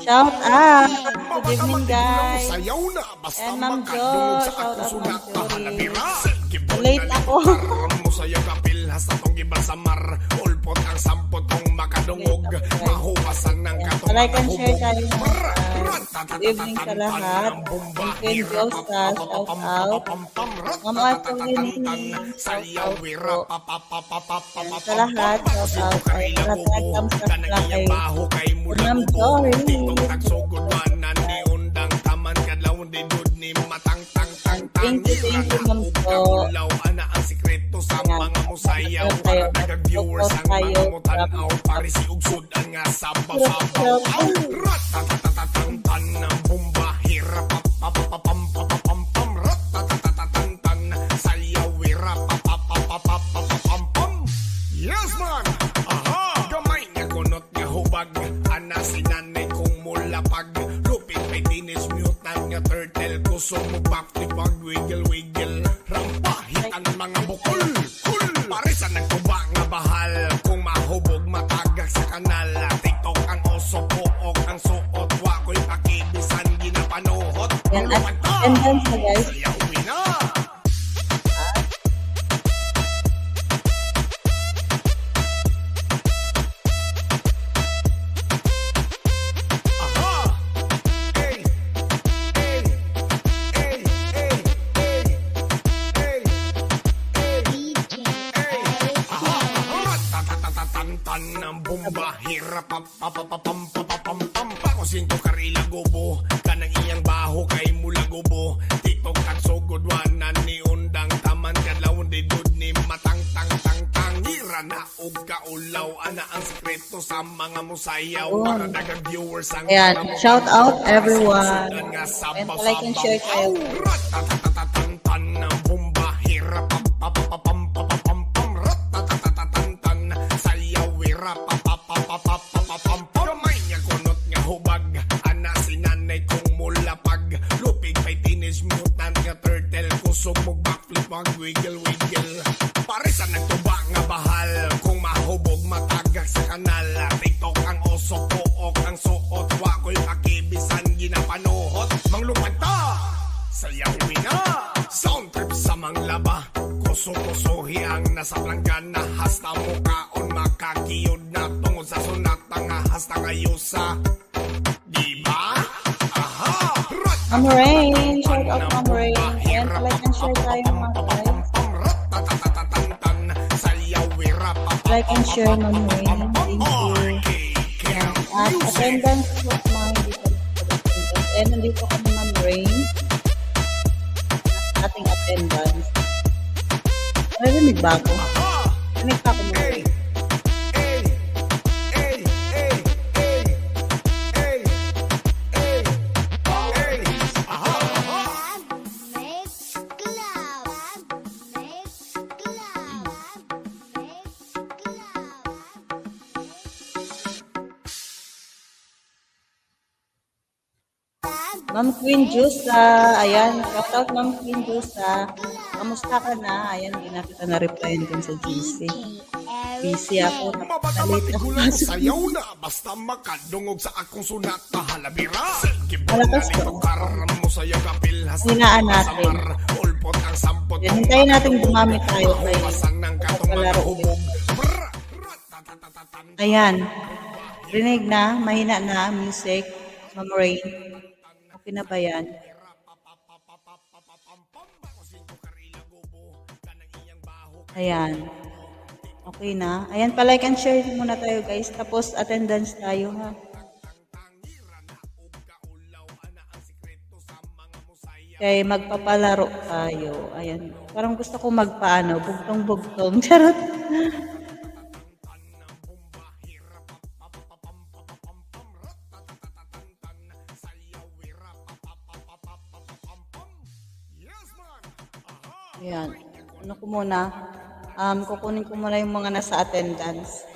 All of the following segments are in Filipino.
Shout out! Good evening, guys! And Ma'am Jo, shout out Ma'am Jory. Late ako. Like and share tayo. Good evening sa lahat. And Queen Josta, shout out. Mama Artolini, shout out po. And sa lahat, shout out. Ay, lahat sa kay Ma'am Jory. Thank you, Ma'am Jo. Viewers ang mga mutanaw pare si ugsod ang nga sabaw-sabaw ratatatatantan ng bomba hirap papapapam ratatatatantan sayaw hirap papapapapam. Yes man, aha, gamay nga kunot nga hubag ana si nanay kong mulapag lupit may dinis mutant nga turtle kusog mo back to pag wiggle rampahit ang mga bukol parisan ng tuba nga bahal kung mahubog matagak sa kanal TikTok ang oso pook ang suot wa ko'y pakibisan ginapanuhot Yan, attendance na guys. Ng bomba hirap papapapam pakusin ko karila gobo kanang iyang baho kay mula gobo TikTok at sugod wanan ni undang taman kadlawon di dud ni matang ira na og kaulaw ana ang sekreto sa mga musayaw para dagang viewers ang Ayan, shout out everyone. And like and share kayo. Ratatatatantan ng bomba hirap papapapam gamay nga kunot nga hubag ana si nanay kong mulapag lupig pay teenage mutant nga turtle kusog mo backflip mag wiggle parisan nagtuba nga bahal kung mahubog matagak sa kanal TikTok ang oso pook ang suot wa ko'y pakibisan ginapanuhot manglupad ta sayawi na sound trip sa manglaba kuso-kusohi ang nasa planggana hasta mukaon makakiyod na tungod sa sunat nga hasta ngayusa diba? Aha! Ma'am Rain, shout out Ma'am Rain. And like and share tayo mga guys. Like and share Ma'am Rain. Thank you. At attendance po mga hindi ko attendance. And nandito kami Ma'am Rain. Ating attendance. Narinig ba ako? Narinig pa ako Ma'am Rain. Ma'am Queen Jusa, ayan, shout out Ma'am Queen Jusa. Kamusta ka na? Ayan, hindi na kita na-replyan din sa GC. busy ako. Mabata Nalate ako matigulang mo pasok. sayaw na basta makadungog sa akong sunat na halabira. Gibon na Malakas lito to. karam mo sayaw kapil hasta Hinaan natin. ulpot ang sampot Yan, hintayin natin gumamit tayo kay Huwasan ng katong mga palaro. hubog. Brr, ratatatatan. Ayan. Rinig na, mahina na, music. Ma'am Rain. Okay na ba yan? Ayan. Okay na. Ayan, palike and share muna tayo guys. Tapos attendance tayo ha. Kaya magpapalaro tayo. Ayan. Parang gusto ko magpaano, bugtong-bugtong. Charot. Ayan. Ano ko muna? Kukunin ko muna yung mga nasa attendance.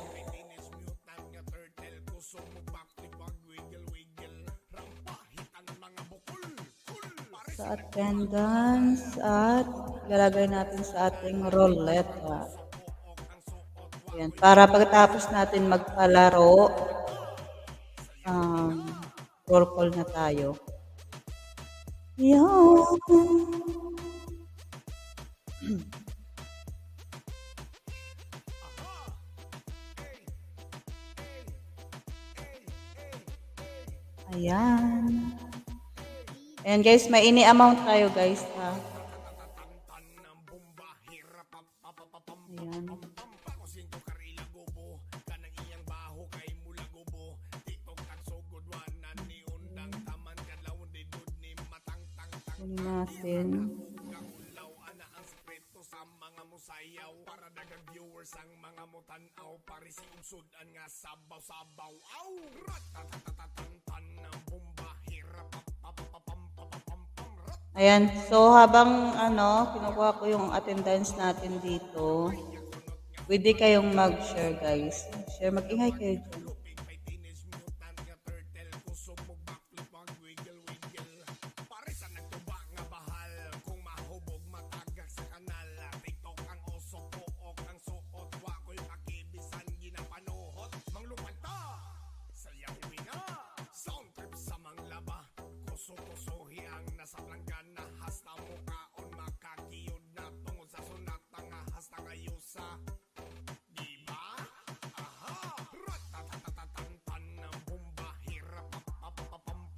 Sa attendance at lalagay natin sa ating roulette. Ayan. Para pagkatapos natin magpalaro, roll call na tayo. Yan. Ayan. Ayan guys, may ini-amount tayo guys ha. Ayan. Kunin natin. Para dagang viewers ang mga mutanaw parisi usudan nga sabaw-sabaw aw ratatatatantan ng bomba hirap Ayan. So, habang kinukuha ko yung attendance natin dito, pwede kayong mag-share, guys. Share, mag-ingay kayo dyan. sa planggana hasta mukaon makakiyod na tungod sa sunat nga hasta ngayusa diba aha ratatatatantan ng bomba hirap papapapam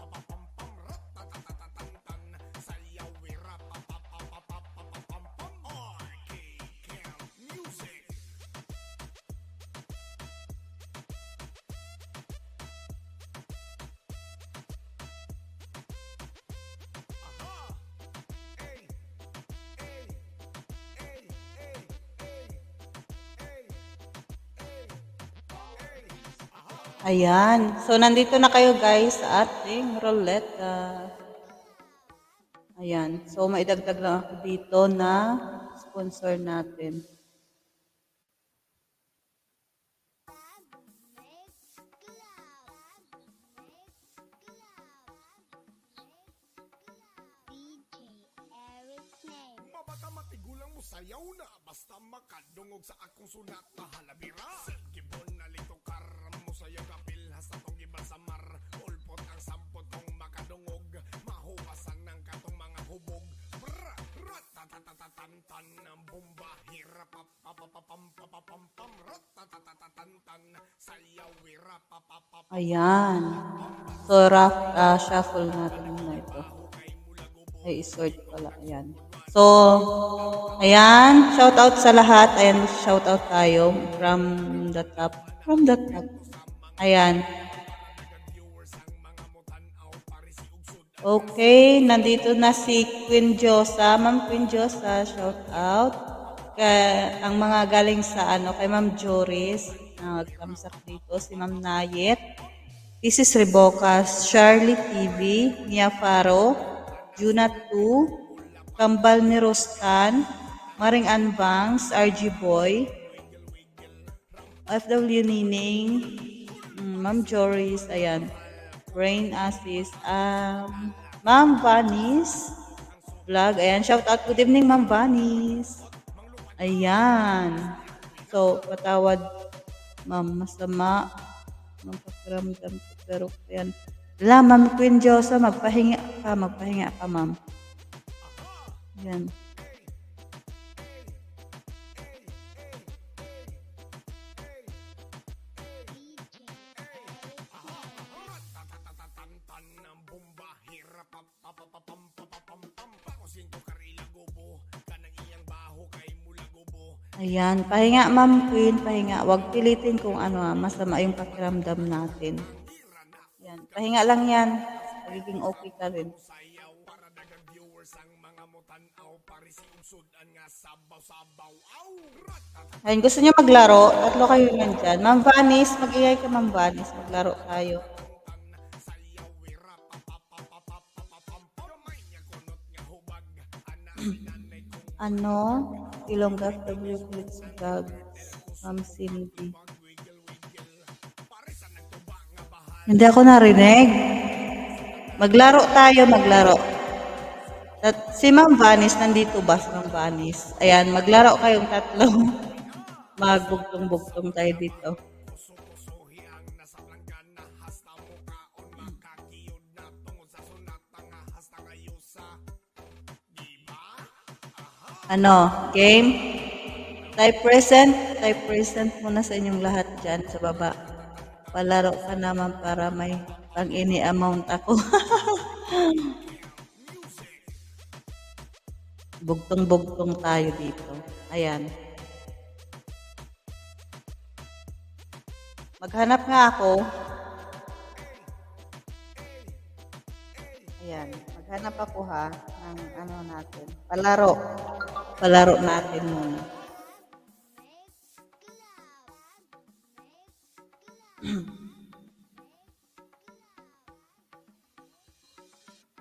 ratatatatantan sayaw hirap papapapapam RK Camp Music. Ayan. So, nandito na kayo guys sa ating roulette. Ayan. So, maidagdag lang ako dito na sponsor natin. Mabata matigulang mo sayaw na basta makadungog sa akong sunat na halabira. Gibon na lito karam mo sayaw kapil hasta tong gibal sa mar. Ulpot ang sampot kong makadungog. Mahuwasan ng katong mga hubog. Brr, ratatatatantan ng bomba. Hirap papapapam ratatatatantan sayaw hirap papapapam. Ayan. So, shuffle natin muna ito. Ay, isort pala. Ayan. So, ayan. Shout out sa lahat. Ayan, shout out tayo from the top. From the top. Ayan. Okay, nandito na si Queen Josa. Ma'am Queen Josa, shout out. Ang mga galing sa kay Ma'am Joris. Nagkamsak dito si Ma'am Nayet. This is Rebocas, Charlie TV, Mia Faro, Juna 2, Kambal ni Rostan, Maring Anbangs, RG Boy, FW Nining, Ma'am Joris, ayan, Rain Assis, Ma'am Vanis, vlog, ayan, shout out, good evening Ma'am Vanis, ayan, so patawad ma'am. Masama. Ang pakiramdam ko. Pero yan. Wala, Ma'am Queen Josa, magpahinga ka, ma'am. Yan. Tatatatantan ng bomba, hirap pam pakusin ko karila gobo, kanang iyang baho kay mula gobo. Ayan, pahinga Ma'am Queen, pahinga. Huwag pilitin kung ano masama yung pakiramdam natin. Yan, pahinga lang yan. Magiging okay ka rin. Sayaw para dagang viewers ang mga mutanaw, parisi usudan nga sabaw-sabaw. Aw! Ayun, gusto niyo maglaro? Tatlo kayo nandyan. Ma'am Vanis, mag-ingay ka Ma'am Vanis. Maglaro tayo. Sayaw wira gamay niya kunot nga hubag, ana sinanay kong Ano? Ilongga W. Blitz Vlog. Ma'am Cindy. parisa nagtuba nga bahay. Hindi ako narinig. Maglaro tayo, maglaro. Si Ma'am Vanis, nandito ba si Ma'am Vanis? Ayan, maglaro kayong tatlo. Magbugtong-bugtong tayo dito. Kusuhi ang nasa planggana, hasta mukaon makakiyod na tungod sa sunata nga hasta ngayusa. Diba? Ano, game? Type present muna sa inyong lahat dyan sa baba. Palaro ka naman para may pang-ini amount ako. Bugtong-bugtong tayo dito. Ayan. Maghanap nga ako. Ayan. Maghanap ako ha ng ano natin. Palaro. Palaro natin muna.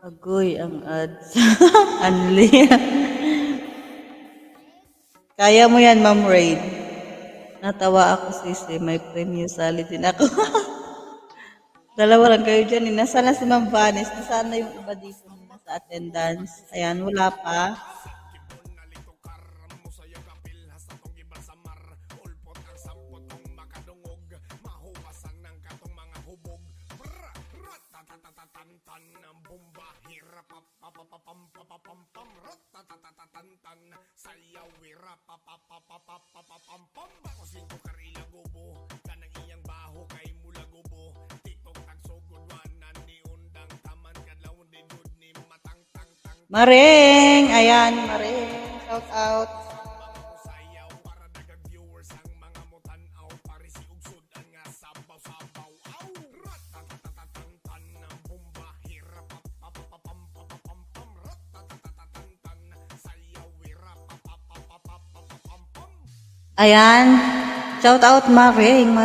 Agoy ang ads. Anli. Kaya mo yan, Ma'am Raid. Natawa ako, sisi. May premium sali din ako. Dalawa lang kayo dyan. Nasaan na si Ma'am Vanis? Nasaan na yung iba dito sa attendance? Ayan, wala pa. Sayaw wira pakusin ko karila gobo, kanang iyang baho kay mula gobo. TikTok tagsugod wanan ni undang taman kadlaw di dud ni matang tang tang. Maring! Ayan, Maring. Shout out. Sayaw para dagang viewers ang mga mutanaw, parisi ugsudan nga sabaw-sabaw. Aw! Ratatatantan ng bomba, hirap ratatatantan, sayaw wira Ayan. Shout out, Maring.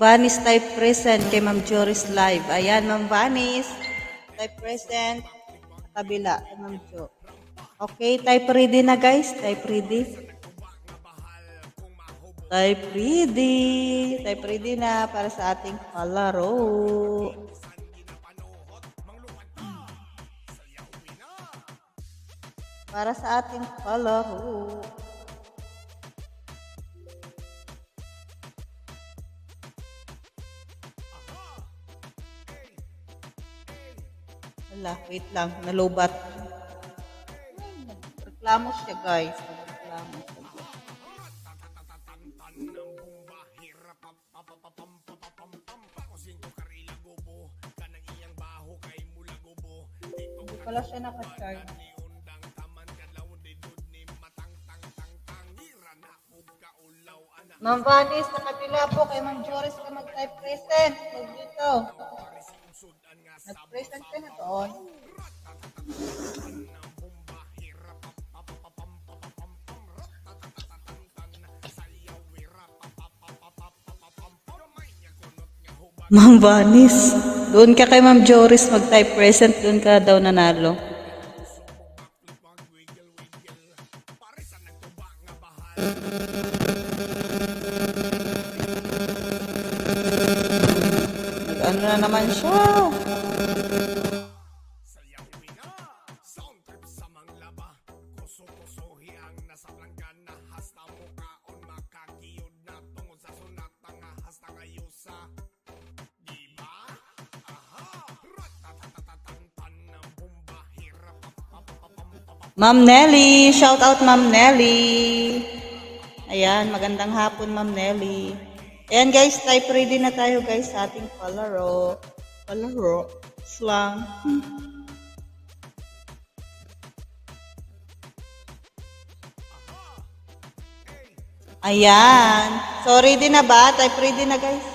Vanis type present kay Ma'am Joris Live. Ayan, Ma'am Vanis. Type present. Kabila kay Ma'am Jo. Okay, type ready na guys. Type ready. Type ready. Type ready na para sa ating palaro. Para sa ating palaro. Wala, wait lang. Nalubat. Reklamo siya guys. Reklamo siya. Hindi pala siya naka-charge. Ma'am Vanis, nakapila po kay Ma'am Joris ka mag-type present. Huwag dito. Nag-present ka na doon. Ma'am Vanis, doon ka kay Ma'am Joris mag-type present. Doon ka daw nanalo. Ano na naman siya? Ma'am Nelly, shout out Ma'am Nelly. Ayan, magandang hapon Ma'am Nelly. Ayan guys, type ready na tayo guys sa ating palaro. Palaro. Slang. Ayan. So, ready na ba? Type ready na guys.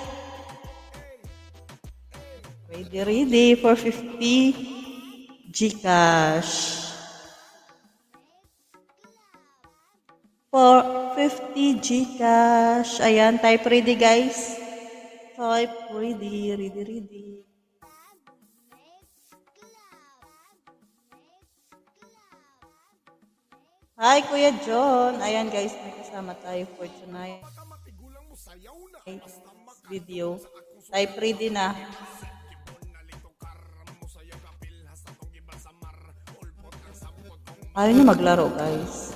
Ready for 50 GCash. For 50 GCash. Ayan, type ready guys. Type ready. Hi, Kuya John. Ayan guys, may kasama tayo for tonight video. Type ready na. Ayaw niyo maglaro guys.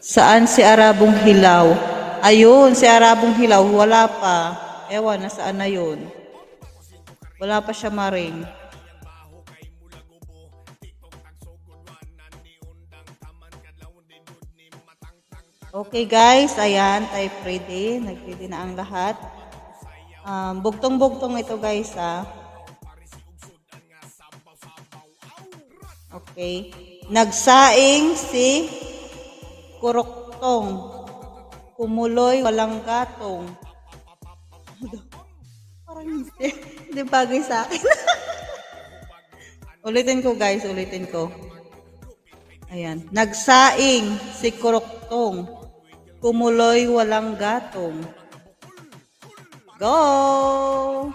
Saan si Arabong Hilaw? Ayun, si Arabong Hilaw, wala pa. Ewan, nasaan na yun? Wala pa siya maring. Okay guys, ayan, type ready. Nag-ready na ang lahat. Bugtong-bugtong ito guys Okay. Nagsaing si Kuroktong. Kumuloy walang gatong. Parang hindi. Hindi bagay sa akin. Ulitin ko guys, ulitin ko. Ayan. Nagsaing si Kuroktong. Kumuloy walang gatong. Go!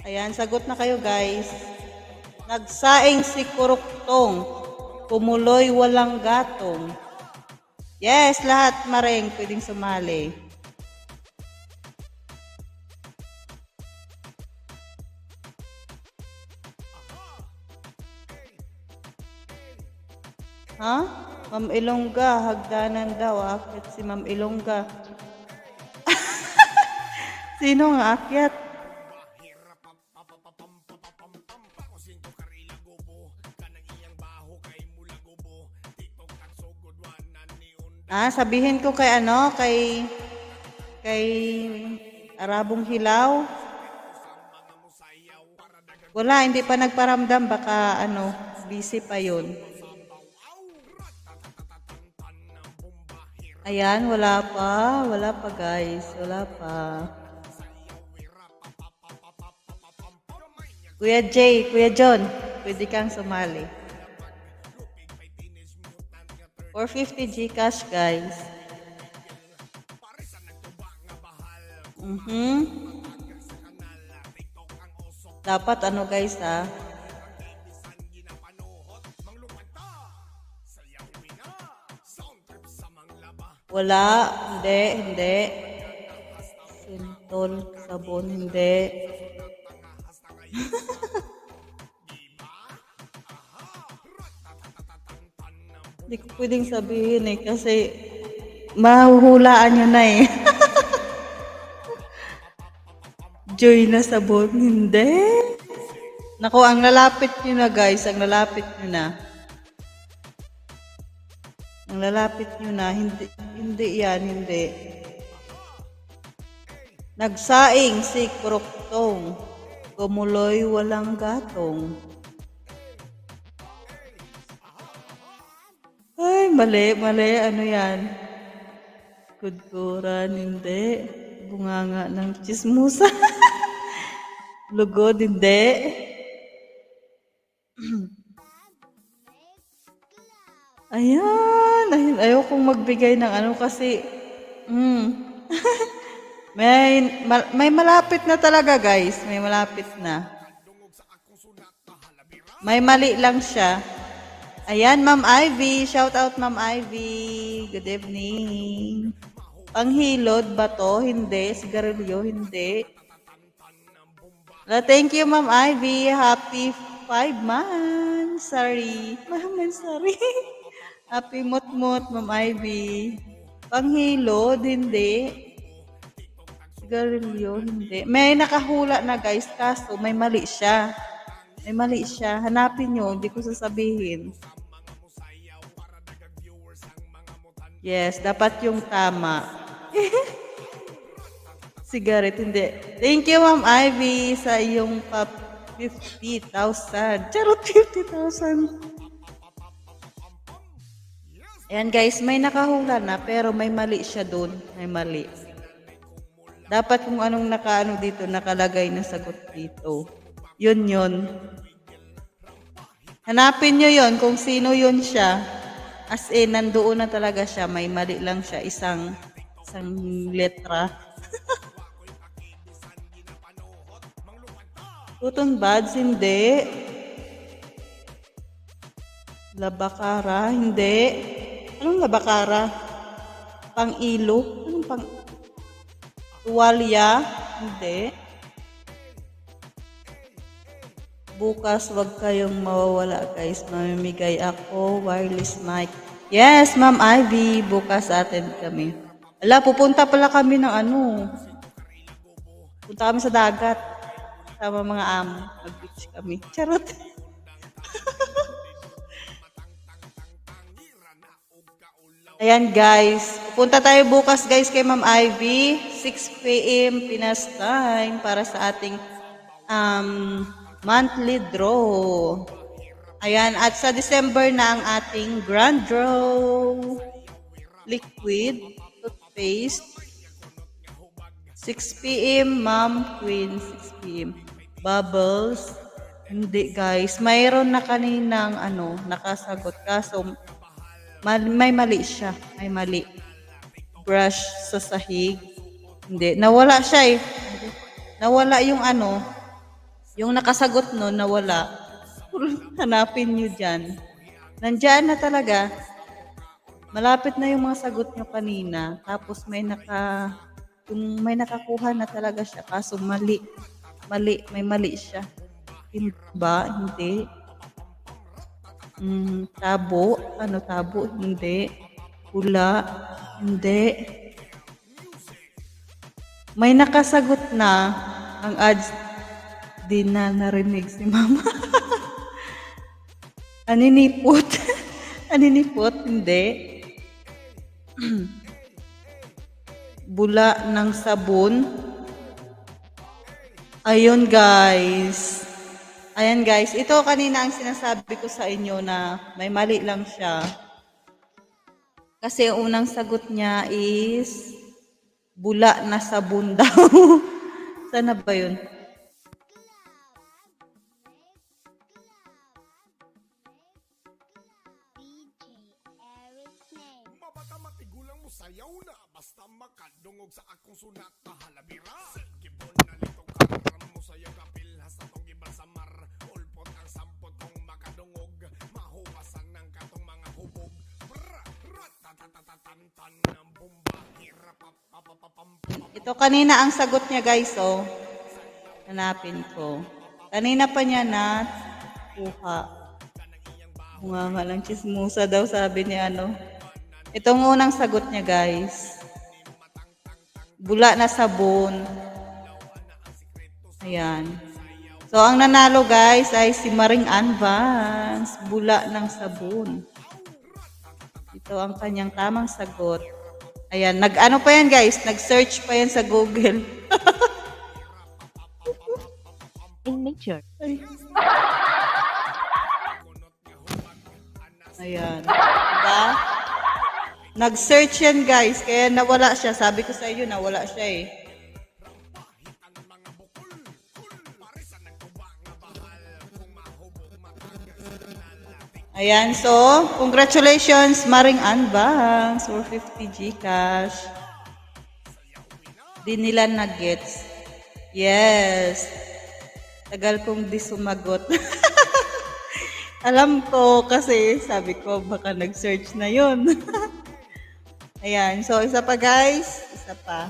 Ayan, sagot na kayo guys. Nagsaing si Kuroktong. Kumuloy walang gatong. Yes, lahat maring pwedeng sumali. Ha? Ma'am Ilongga, hagdanan daw. Aakyat si Ma'am Ilongga. Sino nga aakyat? Sabihin ko kay kay Arabong Hilaw. Wala, hindi pa nagparamdam, baka busy pa 'yun. Ayan, wala pa guys, wala pa. Kuya Jay, Kuya John, pwede kang sumali. 450 GCash guys. Dapat guys Wala, hindi. Sintol, sabon, hindi. Hindi ko pwedeng sabihin kasi mahuhulaan nyo na Joy na sabon, hindi. Naku, ang lalapit nyo na guys, ang lalapit nyo na. Hindi yan, hindi. Nagsaing si Kuroktong. Kumuloy walang gatong. Ay, mali. Ano yan? Kudkuran, hindi. Bunganga ng chismusa. Lugod, hindi. Ayan. Ayokong magbigay ng kasi may malapit na talaga guys. May malapit na. May mali lang siya. Ayan, Ma'am Ivy. Shout out, Ma'am Ivy. Good evening. Panghilod ba to? Hindi. Sigarilyo? Hindi. Thank you, Ma'am Ivy. Happy 5 months. Sorry. Sorry. Happy mut-mut, Ma'am Ivy. Panghilod? Hindi. Sigarilyo, hindi. May nakahula na guys, kaso may mali siya. May mali siya. Hanapin nyo, hindi ko sasabihin. Yes, dapat yung tama. Sigaret, hindi. Thank you, Ma'am Ivy, sa iyong 50,000. Charot, 50,000. Ayan guys, may nakahula na pero may mali siya doon. May mali. Dapat kung anong nakaano dito, nakalagay na sagot dito. Yun yun. Hanapin nyo yun kung sino yun siya. As in, nandoon na talaga siya. May mali lang siya. Isang letra. Cotton buds, hindi. Labakara, hindi. Anong labakara? Pang-ilo? Anong pang... Tuwalya? Hindi. Bukas, wag kayong mawawala guys. Mamimigay ako, wireless mic. Yes, Ma'am Ivy. Bukas attend kami. Ala, pupunta pala kami ng ano. Punta kami sa dagat. Sama mga amo. Mag-beach kami. Charot. Ayan guys, pupunta tayo bukas guys kay Ma'am Ivy, 6 p.m. Pinas time para sa ating monthly draw. Ayan, at sa December na ang ating grand draw. Liquid toothpaste. 6 p.m. Ma'am Queen, 6 p.m. Bubbles. Hindi guys, mayroon na kaninang nakasagot kaso may mali siya. May mali. Brush sa sahig. Hindi. Nawala siya eh. Nawala yung yung nakasagot no, nawala. Hanapin nyo dyan. Nandyan na talaga. Malapit na yung mga sagot nyo kanina. Tapos may nakakuha na talaga siya. Kaso mali. Mali. May mali siya. Hindi ba? Hindi. Tabo. Ano tabo? Hindi. Pula. Hindi. May nakasagot na ang ads. Di na narinig si Mama. Aninipot. Aninipot? Hindi. Bula ng sabon. Ayun guys. Ayan guys, ito kanina ang sinasabi ko sa inyo na may mali lang siya. Kasi ang unang sagot niya is bula na sabon daw. Sana ba yun? Mabata matigulang mo sayaw na basta makadungog sa akong sunat na halabira. Gibon na lito karam mo sayaw kapil hasta tong iban sa mar. Ulpot ang sampot kong makadungog. Mahuwasan ng katong mga hubog. Bra, ratatatatatan ng bomba. Ito kanina ang sagot niya guys, oh. Hanapin ko. Kanina pa niya na kuha. Bunga nga lang chismosa daw sabi ni Itong unang sagot niya guys. Bula na sabon. Ayan. So, ang nanalo guys ay si Maring Anvance. Bula ng sabon. Ito ang kanyang tamang sagot. Ayan. Nag-ano pa yan guys? Nag-search pa yan sa Google. In nature. Ay. Ayan. Diba? Nag-search yan guys, kaya nawala siya. Sabi ko sa inyo, nawala siya eh. Ayan, so, congratulations, Maring Anbangs, for 50 Gcash. Di nila na-gets. Yes. Tagal kong di sumagot. Alam ko kasi, sabi ko, baka nag-search na yun. Ayan. So, isa pa guys. Isa pa.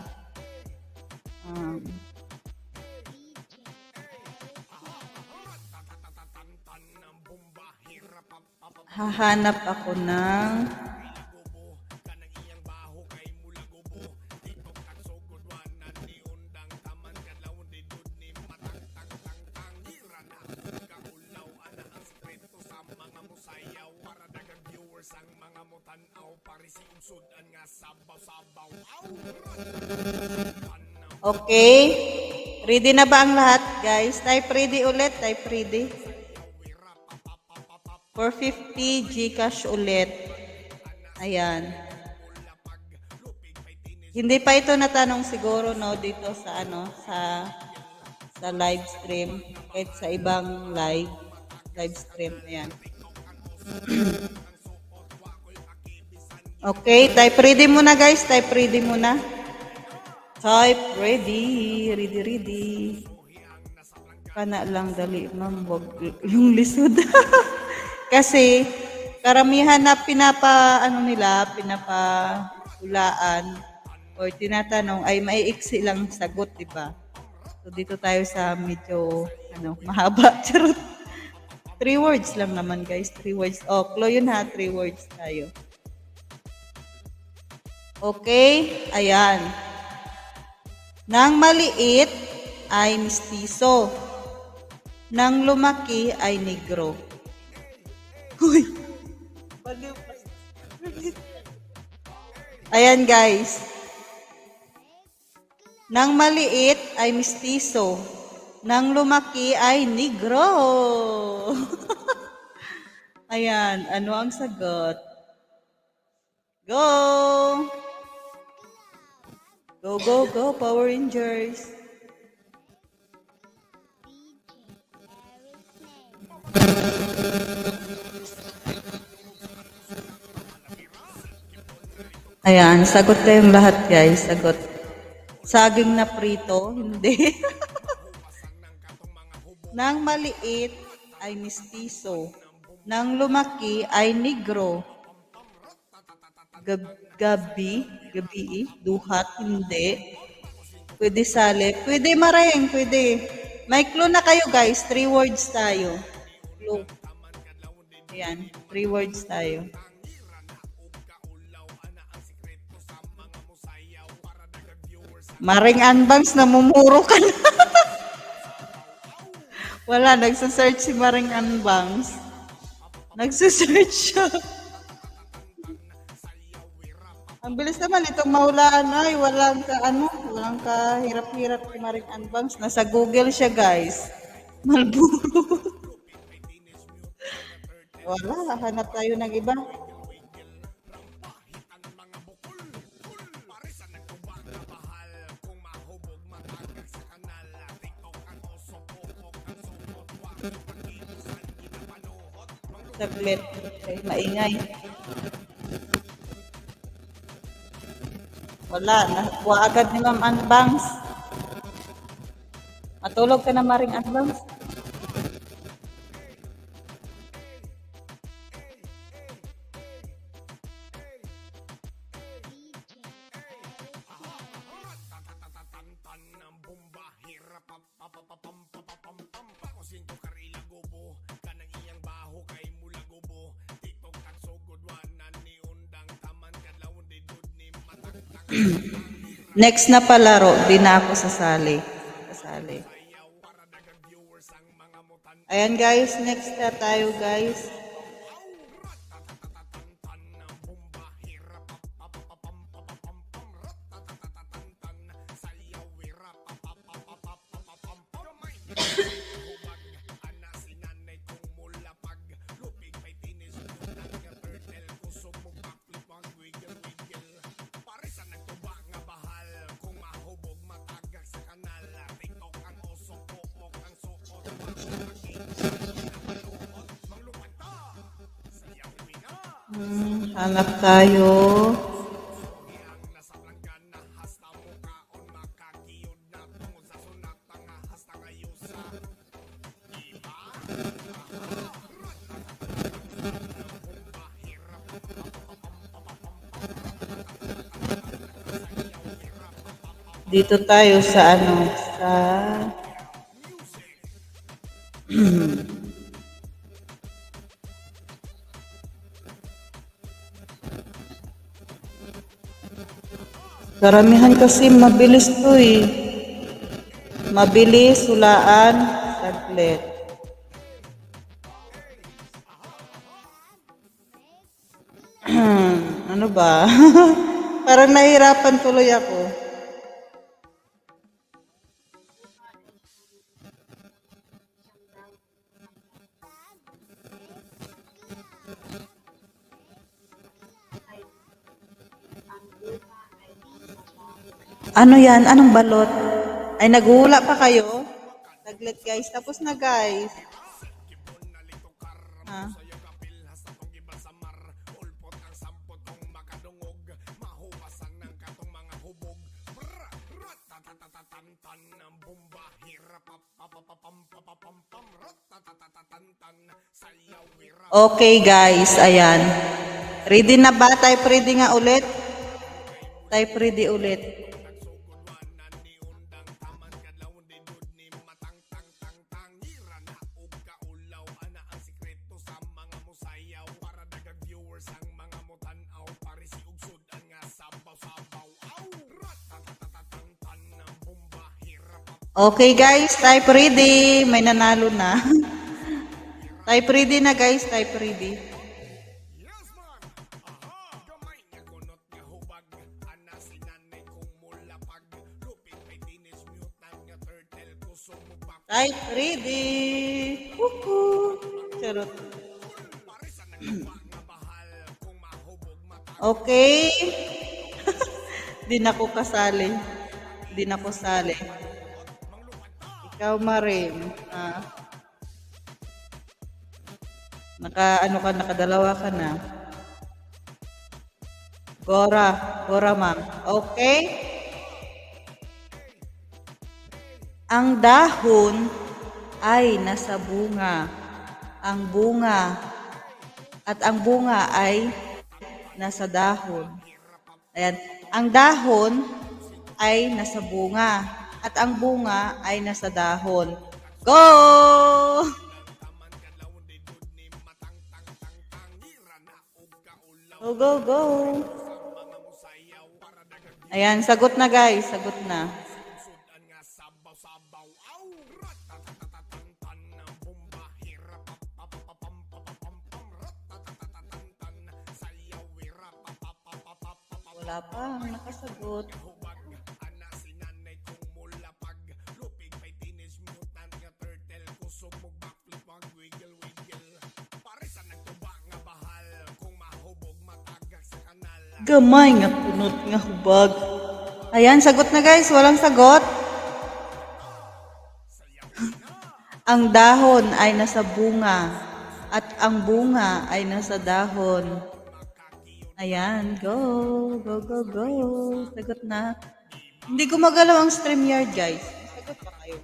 Hahanap ako ng Okay? Ready na ba ang lahat, guys? Type ready ulit. Type ready. 450 Gcash ulit. Ayan. Hindi pa ito natanong siguro no dito sa sa live stream kahit sa ibang live stream. Ayan. Okay, type ready muna guys. Type ready muna. Type ready. Ready. Kana lang dali, ma'am. Wag yung lisod. Kasi karamihan na pinapahulaan or tinatanong ay maiiksi lang sagot, di ba? So dito tayo sa medyo mahaba. Charot. 3 words lang naman, guys. 3 words. Oh, Chloe yun ha. 3 words tayo. Okay? Ayan. Nang maliit ay mistiso. Nang lumaki ay negro. Uy! Baliw pa. Ayan, guys. Nang maliit ay mistiso. Nang lumaki ay negro. Ayan. Ano ang sagot? Go! Go, Power Rangers. Ayan, sagot kayong lahat guys. Sagot. Saging na prito? Hindi. Nang maliit ay mistiso. Nang lumaki ay negro. Gabi, duhat, hindi. Pwede sali. Pwede maring, pwede. May clue na kayo guys. 3 words tayo. Clue. Ayan, 3 words tayo. Maring Anbangs, namumuro ka na. Wala, nagsasearch si Maring Anbangs. Nagsasearch siya. Ang bilis naman itong mahulaan ay walang kahirap-hirap si Maring Anbangs. Nasa Google siya guys. Malburo. Wala, hanap tayo ng iba. Saglit. Okay, maingay. Wala, nakuha agad ni Ma'am Anbangs. Matulog ka na Maring Anbangs. Next na palaro, di na ako sasali. Ayan guys, next na tayo guys. Hanap tayo. Dito tayo sa karamihan kasi mabilis to eh. Mabilis, hulaan, saglit. Ano Ano ba? Parang nahihirapan tuloy ako. Ano yan? Anong balot? Ay, naghula pa kayo? Saglit guys. Tapos na guys. Ha? Okay guys, ayan. Ready na ba? Type ready nga ulit. Type ready ulit. Okay guys, type ready. May nanalo na. Type ready na guys, type ready. Type ready. Woohoo. Charot. Okay. Di na ko kasali. Di na ko sali. Ikaw Marim. Nakadalawa ka na. Gora ma'am. Okay. Ang dahon ay nasa bunga. Ang bunga ay nasa dahon. Ayan. Ang dahon ay nasa bunga at ang bunga ay nasa dahon. Go! Go, go, go. Ayan, sagot na guys, sagot na. Wala pa, nakasagot. Gamay nga punot nga hubag. Ayan, sagot na guys. Walang sagot. Ang dahon ay nasa bunga at ang bunga ay nasa dahon. Ayan, go. Go, go, go. Sagot na. Hindi gumagalaw ang StreamYard guys. Sagot pa kayo.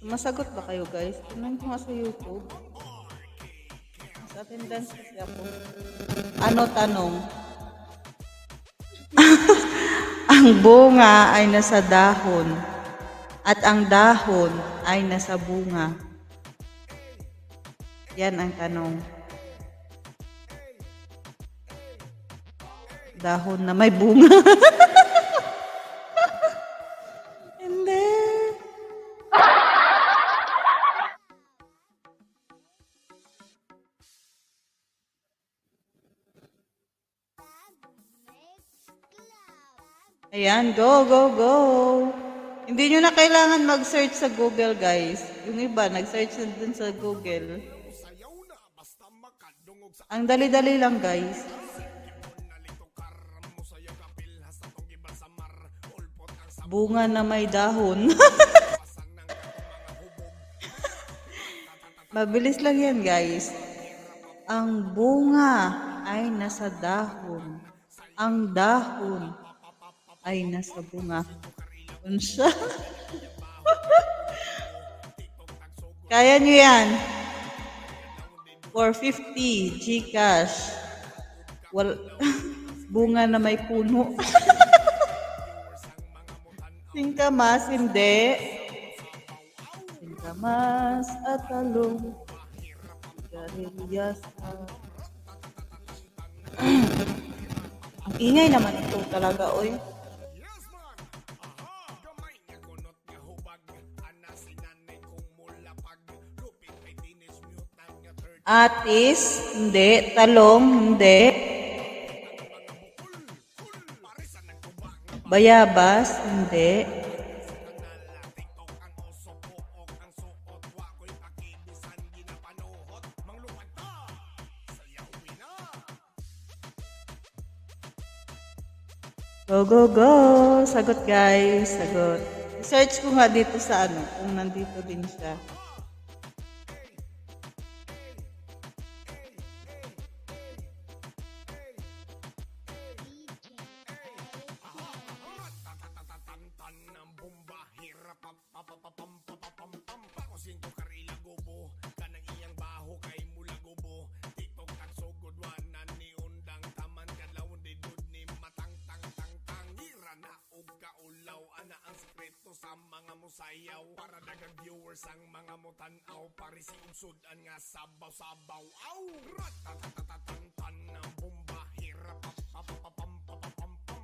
Masagot ba kayo guys? Tingnan ko nga sa YouTube. Sa attendance kasi ako. Ano tanong? Ang bunga ay nasa dahon at ang dahon ay nasa bunga. Yan ang tanong. Dahon na may bunga. Hindi. Ayan, go, go, go. Hindi nyo na kailangan mag-search sa Google, guys. Yung iba, nag-search na dun sa Google. Ang dali-dali lang, guys. Bunga na may dahon. Mabilis lang yan, guys. Ang bunga ay nasa dahon. Ang dahon ay nasa bunga. Unsa? Kaya nyo yan. 450 GCash. Bunga na may puno. Singkamas, hindi. Singkamas at talong. Sigarilyas. Ang ingay naman ito talaga, oy. Atis, hindi. Talong, hindi. Bayabas, hindi. Go, go, go! Sagot guys, sagot. Search ko nga dito sa ano, kung nandito din siya. Sa mga musayaw para dagang viewers ang mga mutanaw pare si unsudan nga sabaw-sabaw aw ratatatatantan ng bomba hirap papapapam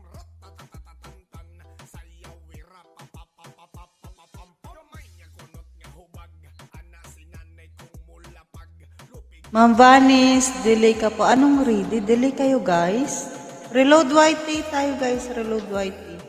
ratatatatantan sayaw hirap papapapapam gamay nga kunot nga hubag ana sinanay kong mulapag lupig. Ma'am Vanis, delay ka po. Anong ready? Delay kayo guys? Reload YT tayo guys, reload YT.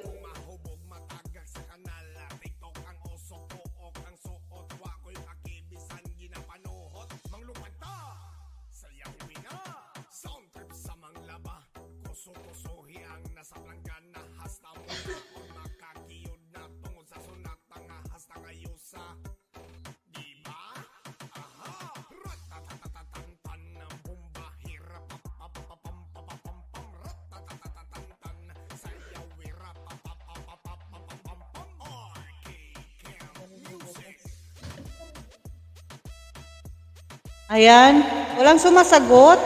Ayan, walang sumasagot.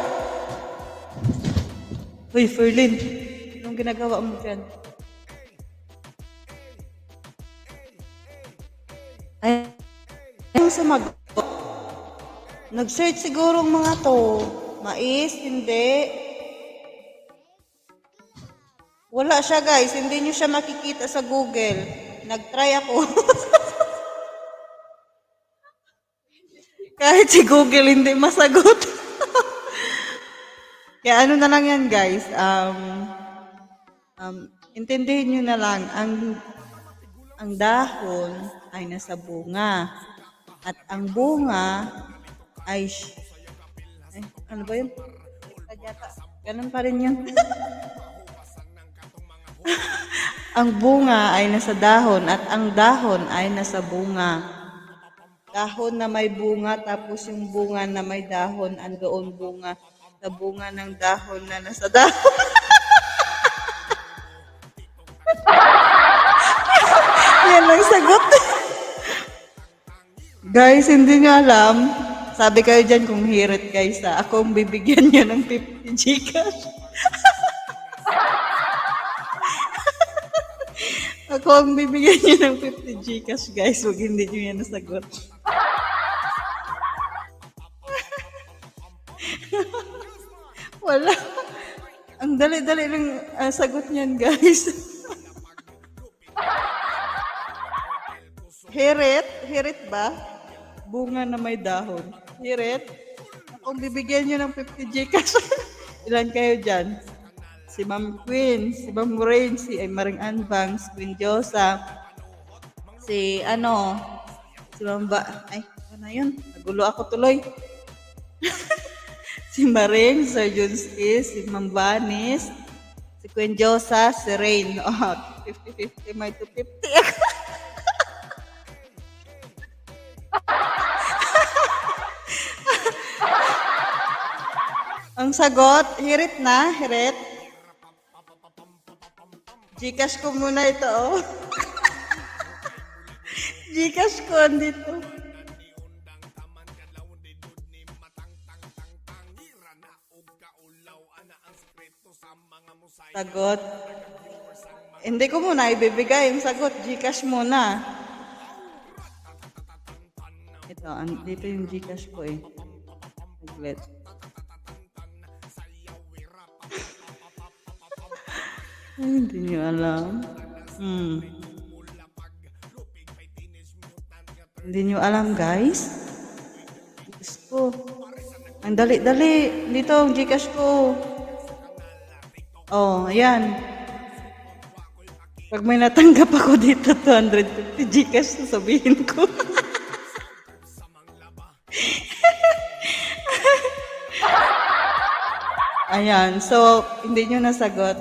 Uy, Ferlin, anong ginagawa mo dyan? Ayan, sumagot. Nag-search siguro ang mga to. Mais, hindi. Wala siya guys, hindi nyo siya makikita sa Google. Nag-try ako. Kahit si Google hindi masagot. Kaya ano na lang yan guys, intindihin nyo na lang, ang dahon ay nasa bunga. At ang bunga ay ano ba yun? Ganun pa rin yun. Ang bunga ay nasa dahon at ang dahon ay nasa bunga. Dahon na may bunga, tapos yung bunga na may dahon, andoon bunga. Sa bunga ng dahon na nasa dahon. Yan ang sagot. Guys, hindi nyo alam. Sabi kayo dyan kung hirit guys ha. Ako ang bibigyan nyo ng 50 Gcash. Ako ang bibigyan nyo ng 50 Gcash guys. Huwag hindi nyo yan nasagot. Wala. Ang dali-dali ng sagot niyan, guys. Hirit ba? Bunga na may dahon. Hirit? Kung bibigyan niyo ng 50 Gcash, ilan kayo dyan? Si Ma'am Queen, si Ma'am Rain, si Maring Anbang, si Queen Josa, si Ma'am ano yun? Nagulo ako tuloy. Si Maring, Sir Junski, si Ma'am Vanis, si Queen Josa, si Rain. Oh, 50-50, may 250. Ang sagot, hirit na, hirit. Gcash ko muna ito, oh. Gcash ko andito. Sagot. Hindi ko muna ibibigay yung sagot. Gcash muna. Ito, dito yung Gcash ko eh. Saglit. Ay, hindi nyo alam. Hindi nyo alam, guys. Diyos ko. Ang dali-dali. Dito ang Gcash ko. Oh, ayan. Pag may natanggap ako dito, 250 Gcash, sasabihin ko. Ayan. So, hindi nyo nasagot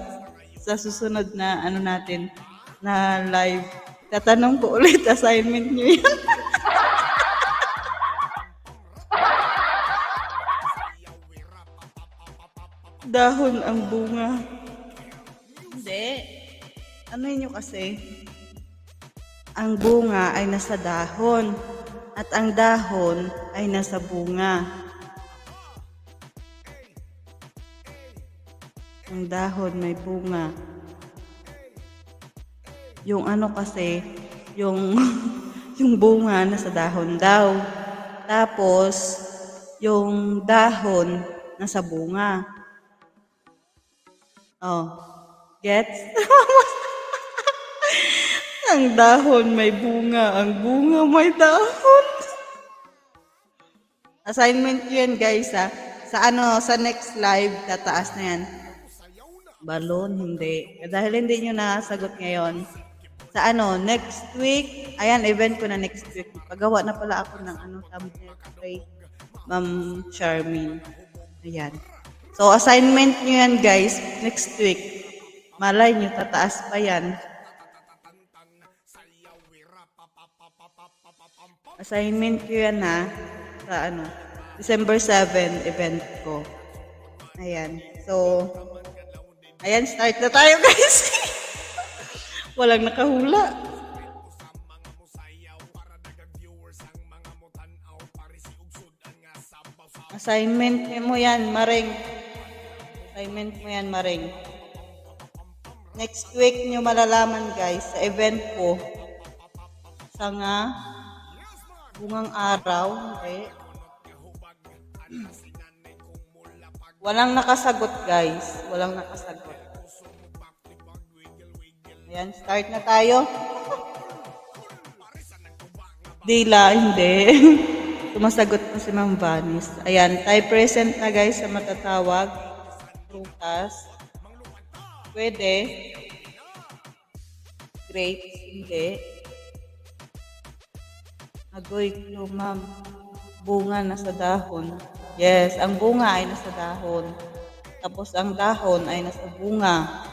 sa susunod na ano natin, na live. Tatanong ko ulit, assignment nyo yan. Dahon ang bunga. Hindi. Ano nyo kasi? Ang bunga ay nasa dahon. At ang dahon ay nasa bunga. Ang dahon may bunga. Yung ano kasi, yung yung bunga nasa dahon daw. Tapos, yung dahon nasa bunga. Oh, gets? Ang dahon may bunga, ang bunga may dahon. Assignment yun guys ha. Sa next live, tataas na yan. Balon, hindi. Dahil hindi nyo nasagot ngayon. Sa next week, ayan, event ko na next week. Pagawa na pala ako ng thumbnail kay Ma'am Charmaine. Ayan. So, assignment nyo yan, guys, next week. Malay nyo, tataas pa yan. Assignment ko yan, ha, sa December 7, event ko. Ayan. So, ayan, start na tayo, guys. Walang nakahula. Assignment mo yan, Maring. Assignment mo yan, Maring. Next week nyo malalaman, guys, sa event ko. Sa bungang araw. Okay. Walang nakasagot, guys. Walang nakasagot. Ayan, start na tayo. Dila, hindi. Sumasagot na si Ma'am Vanis. Ayan, type present na guys sa matatawag. Prutas. Pwede. Grapes, hindi. Agoy, no, ma'am. Bunga nasa dahon. Yes, ang bunga ay nasa dahon. Tapos ang dahon ay nasa bunga.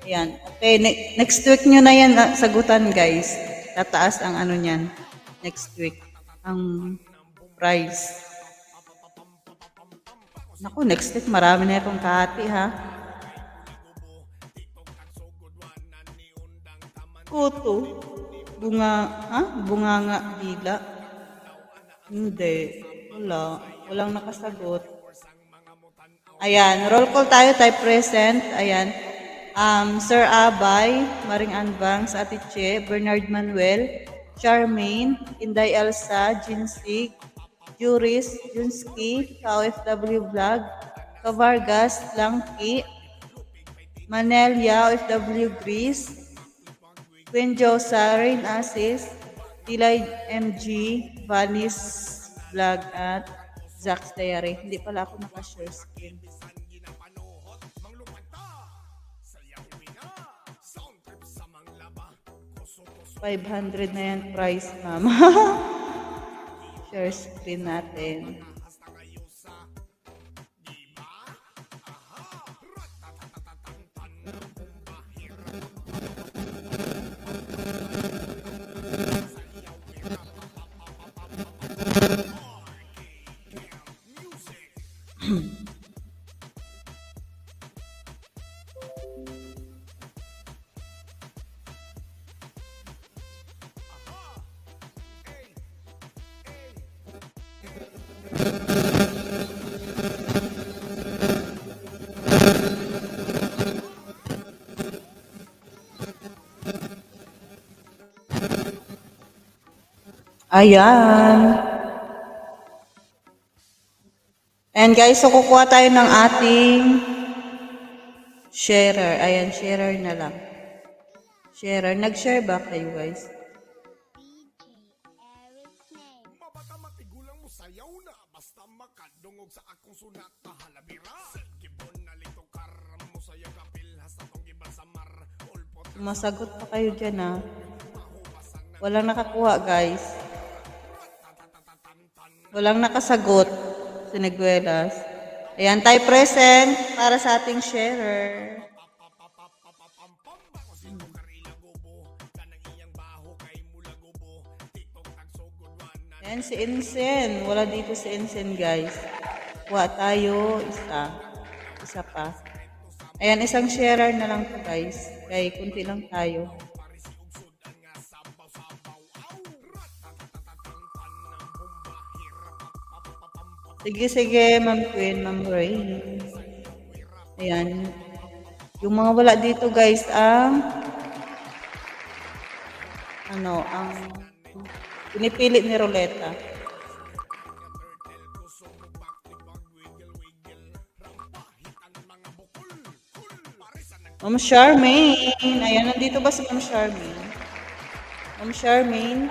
Ayan. Okay, next week nyo na yan sagutan, guys. Tataas ang niyan. Next week. Ang price. Naku, next week marami na itong kahati, ha? Kuto. Bunga, ha? Bunga nga dila. Hindi. Wala. Walang nakasagot. Ayan. Roll call tayo. Type present. Ayan. Sir Abay, Maring Anbang, sa Ate Che, Bernard Manuel, Charmaine, Inday Elsa, Jinsig, Juris, Junski, KOFW Vlog, Kavargas, Langki, Manelia, OFW Greece, Queen Josa, Rain Asis, Tilay MG, Vanis Vlog, at Zack's Diary. Hindi pala ako naka-share screen. 500 na yan price, mama. Share screen natin. Ayan. And guys, so kukuha tayo ng ating sharer. Ayan, sharer na lang. Sharer. Nag-share ba kayo, guys? Mabata matigulang mo sayaw na basta makadungog sa ako Sumasagot pa kayo dyan ah. Walang nakakuha guys. Walang nakasagot. Siniguelas. Ayan, tayo present para sa ating sharer. Ayan, si Insen. Wala dito si Insen, guys. Kuha tayo. Isa. Isa pa. Ayan, isang sharer na lang po, guys. Kaya kunti lang tayo. Sige, sige, Ma'am Queen, Ma'am Ray. Ayan. Yung mga wala dito, guys, ang pinipili ni Roleta. Ma'am Charmaine. Ayan, nandito ba si Ma'am Charmaine? Ma'am Charmaine.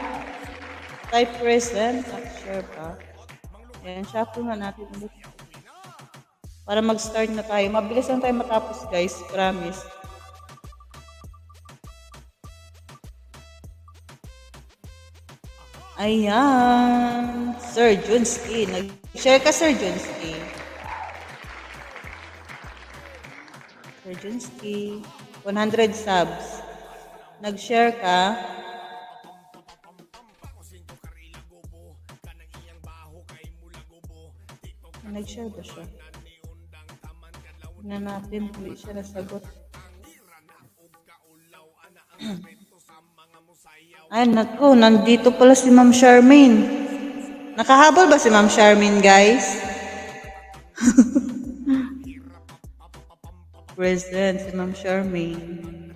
Type present. Not sure pa. Ayan, shuffle na natin ulit. Para mag-start na tayo. Mabilis lang tayo matapos, guys. Promise. Ayan. Sir Junski. Nag-share ka, Sir Junski. Sir Junski. 100 subs. Nag-share ka. Nag-share ba siya? Tignan natin. Hindi siya nasagot. Ay, naku. Nandito pala si Ma'am Charmaine. Nakahabol ba si Ma'am Charmaine, guys? Present si Ma'am Charmaine.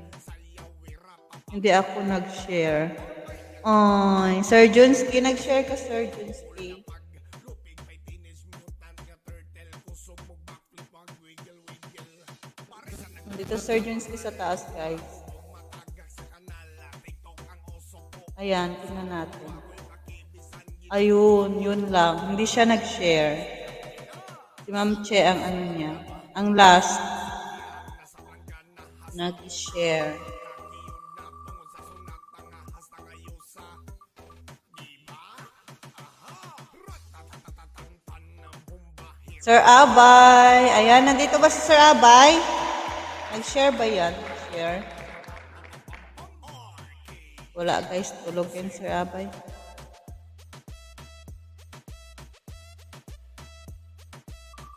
Hindi ako nag-share. Ay, Sir Junski. Nag-share ka, Sir Junski. Dito Sir Junski sa taas, guys. Ayan, tingnan natin. Ayun, yun lang. Hindi siya nag-share. Si Ma'am Che ang ano niya. Ang last. Nag-share. Sir Abay. Ayan, nandito ba si Sir Abay? Nag-share ba yan? Share? Wala guys, tulog yan Sir Abay.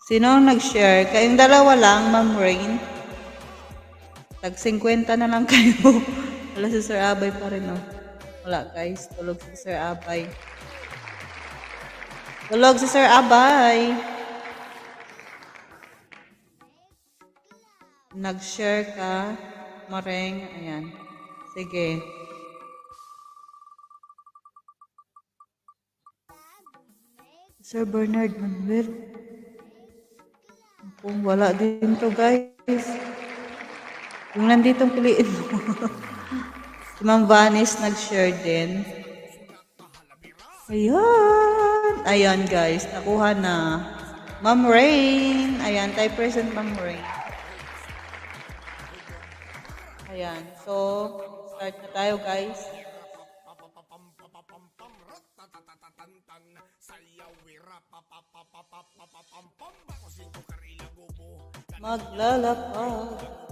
Sino ang nag-share? Kayong dalawa lang, Ma'am Rain. Tag 50 na lang kayo. Wala si Sir Abay pa rin, oh. Wala guys, tulog si Sir Abay. Tulog si Sir Abay. Nag-share ka, Mareng, ayan. Sige. Sir Bernard Manuel. Kung wala din to, guys. Kung nandito piliin mo. Si Ma'am Vanis nag-share din. Ayan. Ayan, guys. Nakuha na. Ma'am Rain. Ayan, type present Ma'am Rain. Ayan. So, start na tayo, guys. Maglalapag.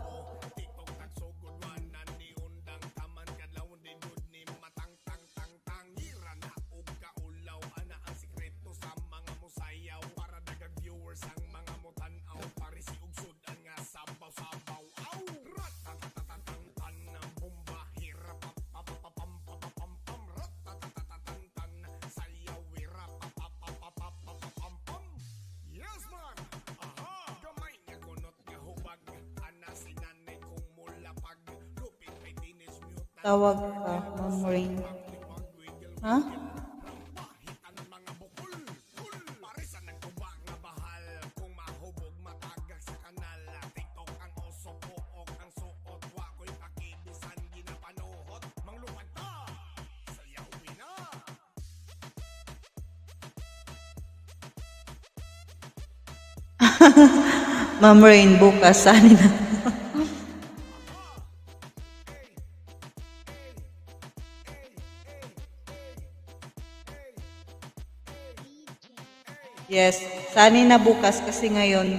Tawag ka, Ma'am Rain. Ha? Ma'am Rain, bukas. Saan na? Sani na bukas kasi ngayon,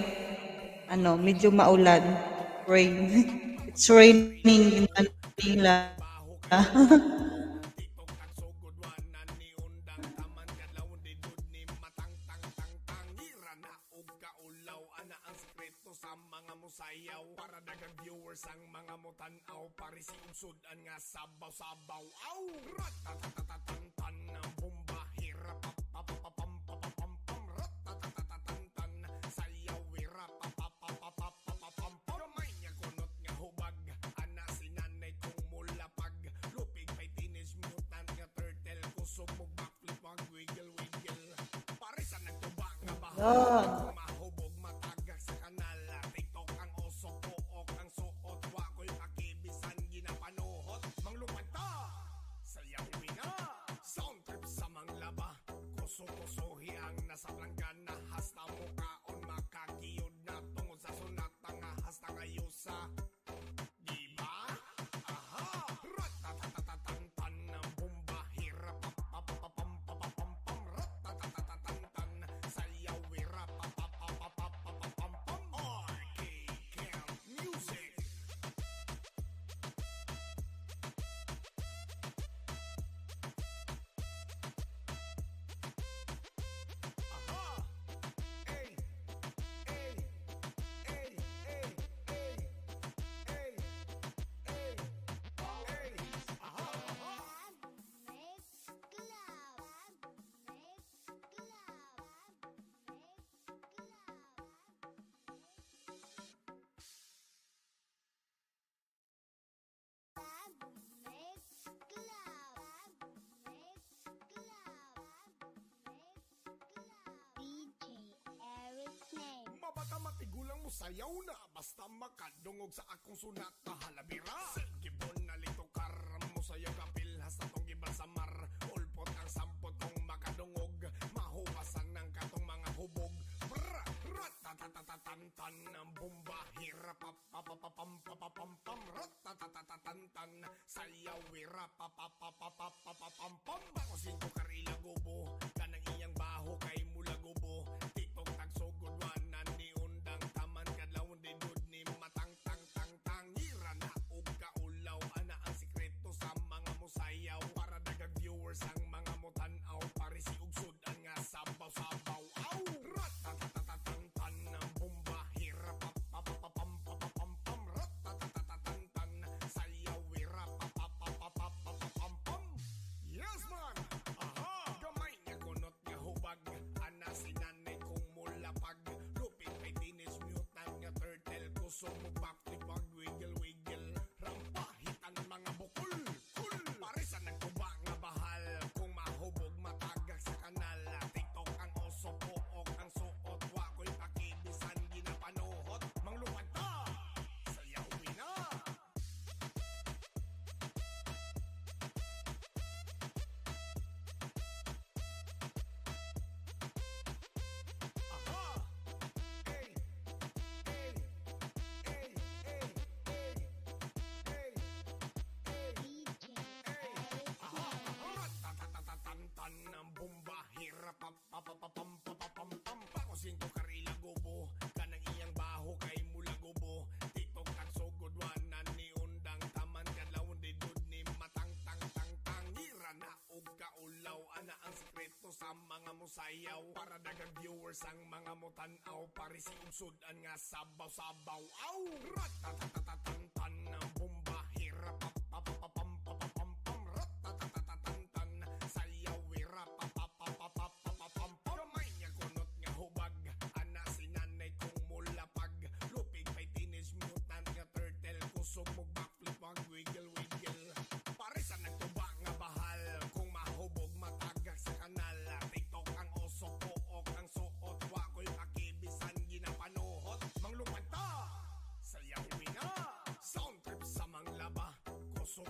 medyo maulan. Rain. It's raining in Manila. TikTok nagsugod wanan ni undang taman kadlaw di dud ni matang tang tang tang ira na og kaulaw ana ang sekreto sa mga musayaw para dagang viewers ang mga mutan-aw pare si unsud-an nga sabaw-sabaw aw ratatatatantan ng bomba hirap papapapam papapam pam ratatatatantan sayaw ira papapapapapam kamay niya kunot nga hubag ana si nanay kong mulapag lupig may teenage mutant nga turtle kusog mo backflip ang wiggle wiggle pare sa nagtuba nga bahay Yun. mahubog matagak sa kanal TikTok ang oso pook ang suot wako'y pakibisan ginapanuhot manglupad ta sayawin na sound trip sa manglaba kuso-kusohi ang nasa planggana hasta mukaon makakiyod na tungod sa sunat nga hasta ngayusa diba? Aha! Ratatatatantan ng bomba hirap papapapam papapam pam ratatatatantan sayaw hirap papapapapapam pam RK Camp Music. Aha! Ey! Ey! Ey! Ey! Ey! Ey! Mabata matigulang mo sayaw na basta makadungog sa akong sunat na halabira gibon na lito karam mo sayaw kapil hasta tong giban sa mar ulpot ang sampot kong makadungog mahubasan ng katong mga hubog brr ratatatatantan ng bomba hirap papapapam papapam pam ratatatatantan sayaw hirap papapapapapam pam bako singko karila gubo kanang iyang baho kay mula gubo TikTok nagsugod wanan ni undang taman kadlaw di dud ni matang tang tang tang ira na og kaulaw ana ang sekreto sa mga musayaw para dagang viewers ang mga mutan-aw pare si ugsud-an nga sabaw-sabaw aw ratatatatantan ng bomba hirap papapapam papapam pam ratatatatantan sayaw hirap papapapapapam pam yes man aha gamay nga kunot nga hubag ana si nanay kong mulapag lupit may teenage mutant nga turtle kusog mo backflip ang wiggle wiggle rampahit ang mga bukol kul pare sa nagtuba nga bahal kung mahubog matagak sa kanal TikTok ang oso pook ang suot wako'y pakibisan ginapanuhot manglupad ta sayawin na aha ey ey ey ey ey ratatatatantan ng bomba hirap papapapam papapam pam bako singko karila gubo kanang iyang baho kay mula gubo TikTok nagsugod wanan ni undang taman kadlaw di dud ni matang tang tang tang ira na og kaulaw ana ang sekreto sa mga musayaw para dagang viewers ang mga mutan-aw pare si unsud-an nga sabaw-sabaw aw ratatatatantan ng bomba hirap papapapam papapam pam ratatatatantan sayaw hirap papapapapapam kamay niya kunot nga hubag ana si nanay kong mulapag lupig may teenage mutant nga turtle kusog mo backflip ang wiggle wiggle pare sa nagtuba nga bahal kung mahubog matagak sa kanal TikTok ang oso pook ang suot wako'y pakibisan ginapanuhot manglupad ta sayawin na sound trip sa manglaba kuso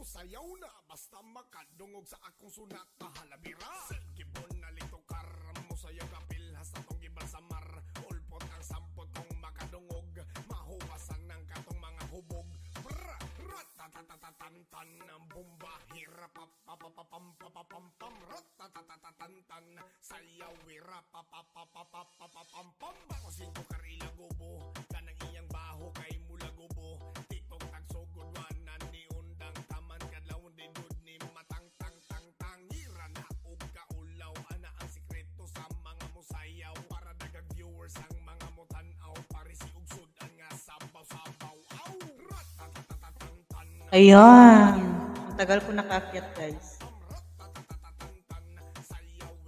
mo sayaw na basta makadungog sa akong sunat na halabira. Gibon na litokar mo sayaw kapil hasta tong gibal sa mar. Ulpot ang sampot kong makadungog, mahuwasan ng katong mga hubog. Brr, ratatatatatan ng bomba, hirap papapapam papapam pam, ratatatatatan sayaw hirap papapapapapam pam. Bakosin ko karila gubo, kanang iyang baho kay mula gubo. Tiktok tagsugod wanan ni undang taman kadlaw din dud ni matang tang tang tang. Ira na og kaulaw ana ang sikreto sa mga musayaw. Para dagang viewers ang mga mutan-aw, pare si ugsod ang nga sabaw-sabaw. Aw, ratatatatatan Ayan. Ang tagal ko nakakyat, guys.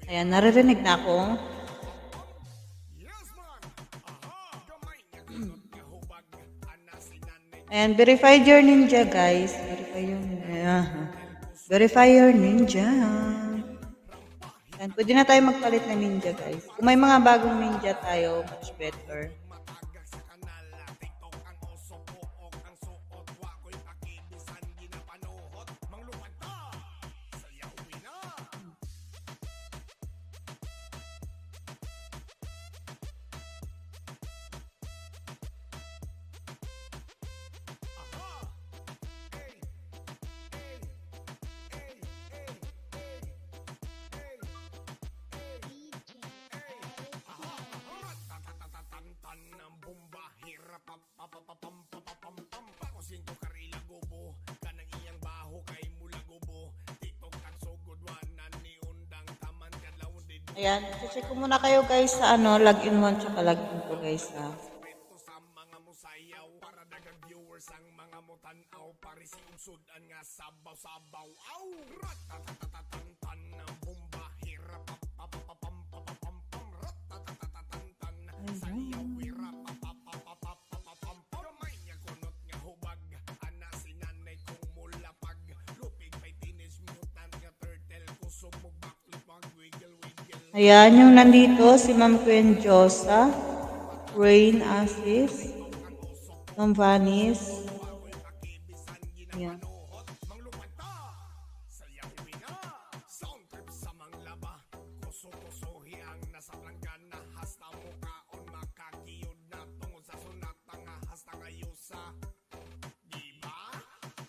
Ayan, naririnig na ako. yes man. Aha, gamay niya kunot nga hubag ana si nanay. Ayan, verify your ninja, guys. Verify your ninja. Ayan, pwede na tayo magpalit ng ninja, guys. Kung may mga bagong ninja tayo, much better. Matagag sa kanal, TikTok ang oso pook ang suot. Wa ko'y pakibisan ginapanuhot. Manglupad ta, sayawin na. Aha! Ey! Ey! Ey! Ey! Ey! Ratatatatatan ng bomba, hirap papapapam papapam pam. Bakosin ko karila gubo, kanang iyang baho kay mula gubo. Tiktok ang sugod wanan ni undang taman kadlaw din. Ayan, check ko muna kayo, guys, sa login 1 tsaka login 2, guys, ha. Respeto sa mga musayaw, para dagang viewers ang mga mutan-aw. Pare si ugsod ang nga sabaw-sabaw. Aw, ratatatatatan ng bomba, hirap papapapam papapam pam. Ratatatatatan sayaw hirap papapapapapam pam. Gamay niya kunot nga hubag, ana si nanay kong mulapag. Lupig may teenage mutant nga turtle, kusog mo backflip mag wiggle-wiggle. Ayan, yung nandito, si Ma'am Queen Josa, Rain Asis, Ma'am Vanis. Ayan. Manglupad ta, sayawin na. Sound trip sa manglaba, kuso-kusohi ang nasa planggana. Hasta mukaon makakiyod na tungod sa sunat nga hasta ngayusa. Diba?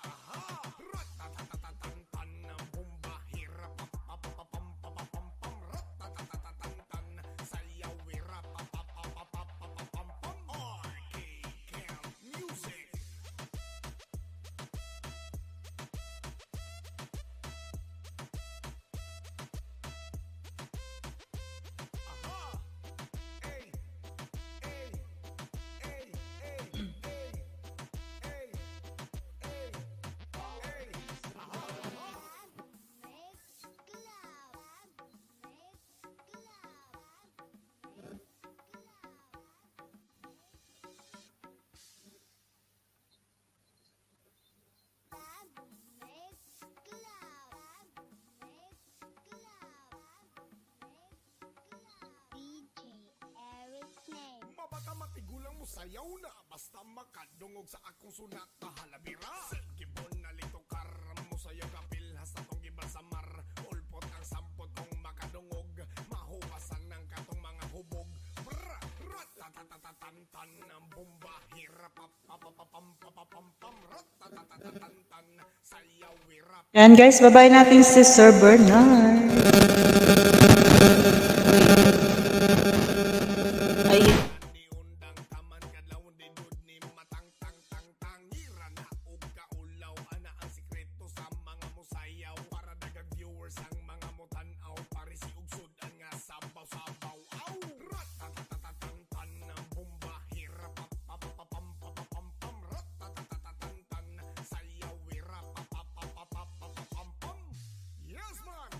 Aha! Ratatatatatan ng bomba, hirap papapapam papapam pam. Ratatatatatan sayaw hirap papapapapapam pam. RK Camp Music. Aha! Ey! Ey! Ey! Ey! Ey! Ey! Ey! Mabata matigulang mo sayaw na basta makadungog sa akong sunat na halabira. Gibon na litokar mo sayaw kapil hasta tong gibal sa mar. Ulpot ang sampot kong makadungog, mahuwasan ng katong mga hubog. Brr, ratatatatatan ng bomba, hirap papapapam papapam pam. Ratatatatatan sayaw hirap. Ayan, guys, babay natin si Sir Bernard. Ayun. Ni undang taman kadlaw din dud ni matang tang tang tang. Ira na og kaulaw ana ang sikreto sa mga musayaw. Para dagang viewers ang mga mutan-aw, pare si ugsod ang nga sabaw-sabaw. Aw, ratatatatatan ng bomba, hirap papapapam papapam pam. Ratatatatatan sayaw hirap papapapapapam pam. Yes man.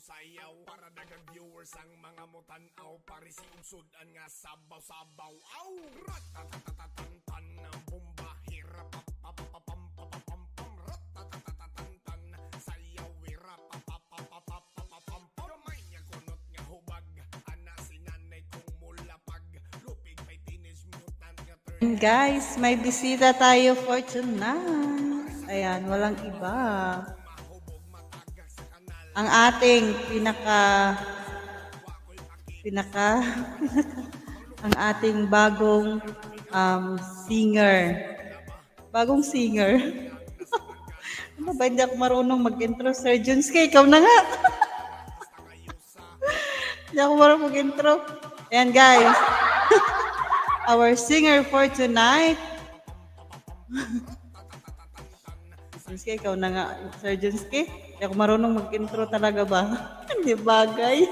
sayaw para dagang viewers ang mga mutanaw pare si unsudan nga sabaw-sabaw aw ratatatatatan ang bomba hirap papapapam papapam ratatatatatan sayaw hirap papapapapam gamay nga kunot nga hubag ana si nanay kong mulapag lupig may teenage mutant nga And guys, may bisita tayo for tonight. Ayan, walang iba. Ang ating ang ating bagong singer. Bagong singer. Ano ba, hindi ako marunong mag-intro. Sir Junske, ikaw na nga. Hindi ako marunong mag-intro. Ayan guys. Our singer for tonight. Junske, ikaw na nga. Sir Junske, hindi ako marunong mag-intro talaga ba? Hindi bagay.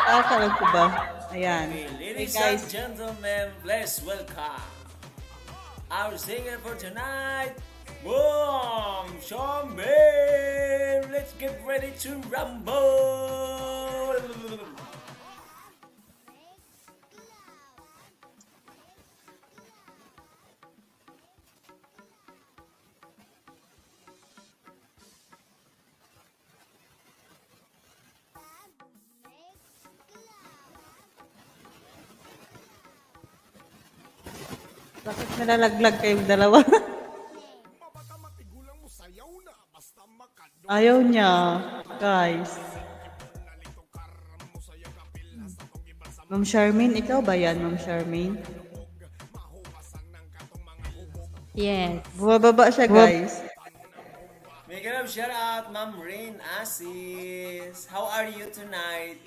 Nakakalag ko ba? Ayan. Okay, Hey ladies guys, and gentlemen, please welcome our singer for tonight, Boom Shombe. Let's get ready to rumble. bakit nalalaglag kayong dalawa? mabata matigulang mo sayaw na basta makadong Ayaw niya, guys. nalito karam mo saya kapil sa tong iba sa Ma'am Charmaine, ikaw ba yan, Ma'am Charmaine? mahubasan ng katong mga hubog Yes. Bumababa siya, guys. Make it up, shout out, Ma'am Rain Asis. How are you tonight?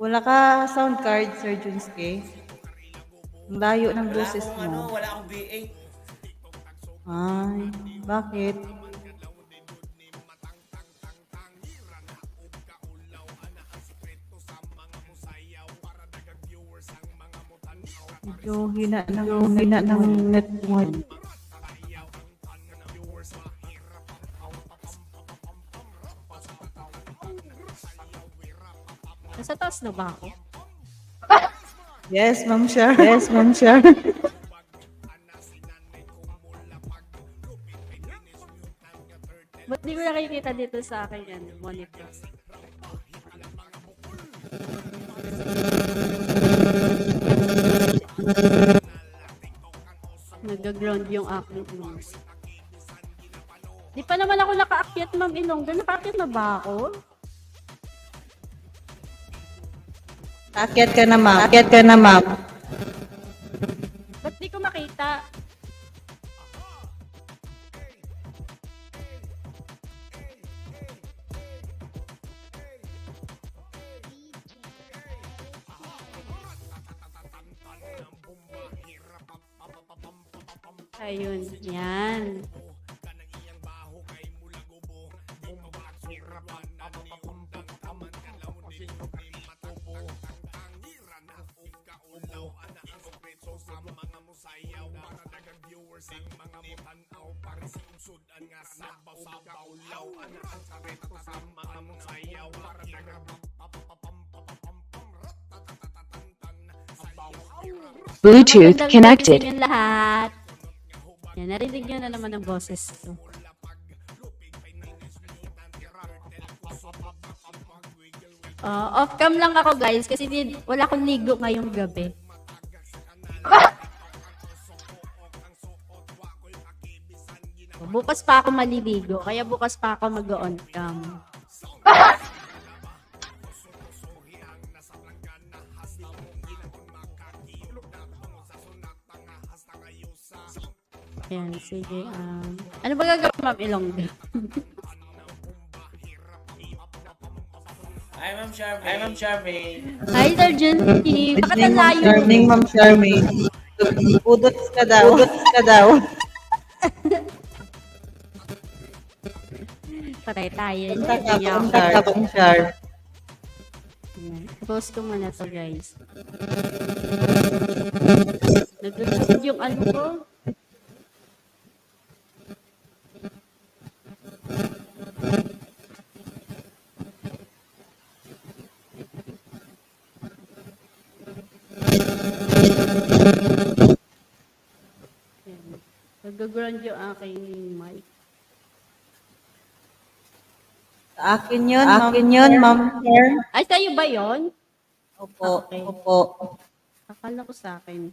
Wala ka sound card, Sir Junske. Ang layo ng Wala boses akong mo. wala akong B8. Ay, bakit? Medyo hina ng net mo. Nasa taas na ba ako? Yes, Ma'am Char. Yes, Ma'am Char. Ba't di ko nakikita dito sa akin yan, monitor? Nag-ground yung aking mouse. Di pa naman ako nakaakyat, Ma'am Ilongga. Nakaakyat na ba ako? Akyat ka na, Ma'am. Akyat ka na, Ma'am. Ba't di ko makita? Ayun, yan. Bluetooth Magandang connected. gabi sa inyong lahat. Yan, narinig nyo na naman ang boses ko. Off-cam lang ako guys kasi wala akong ligo ngayong gabi. Bukas pa ako maliligo, kaya bukas pa ako mag-on cam. Ayan, sige. Ano ba gagawin, Ma'am Ilongga? Hi, Ma'am Charmaine. Hi, Ma'am Charmaine. Hi, Sergeant Steve. Bakit ang layo? Charming, Ma'am Charmaine. Udots ka daw. Udots ka daw. Patay tayo. Punta ka, Hindi ako. punta ka, Ma'am Char. Ayan. Post ko muna to, guys. Nag-load yung ano ko. Nag-ground yung aking mic. Sa akin yun, Ma'am Claire. Ay, sa'yo ba yon? Opo, Okay. opo. Akala ko sa akin.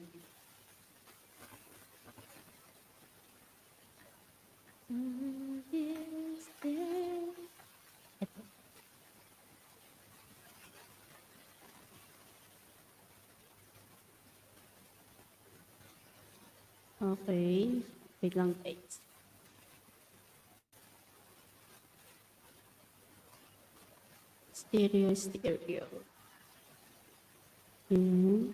Okay. Wait lang, guys. Stereo. Hmm.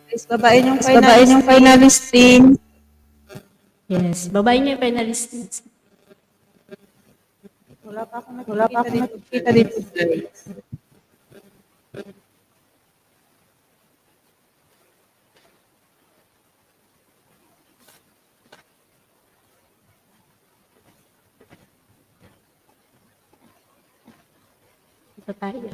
Please, babain yung finalistin. Yes. Babae niyo yung finalist. Wala pa akong nakikita dito, guys. Ito tayo.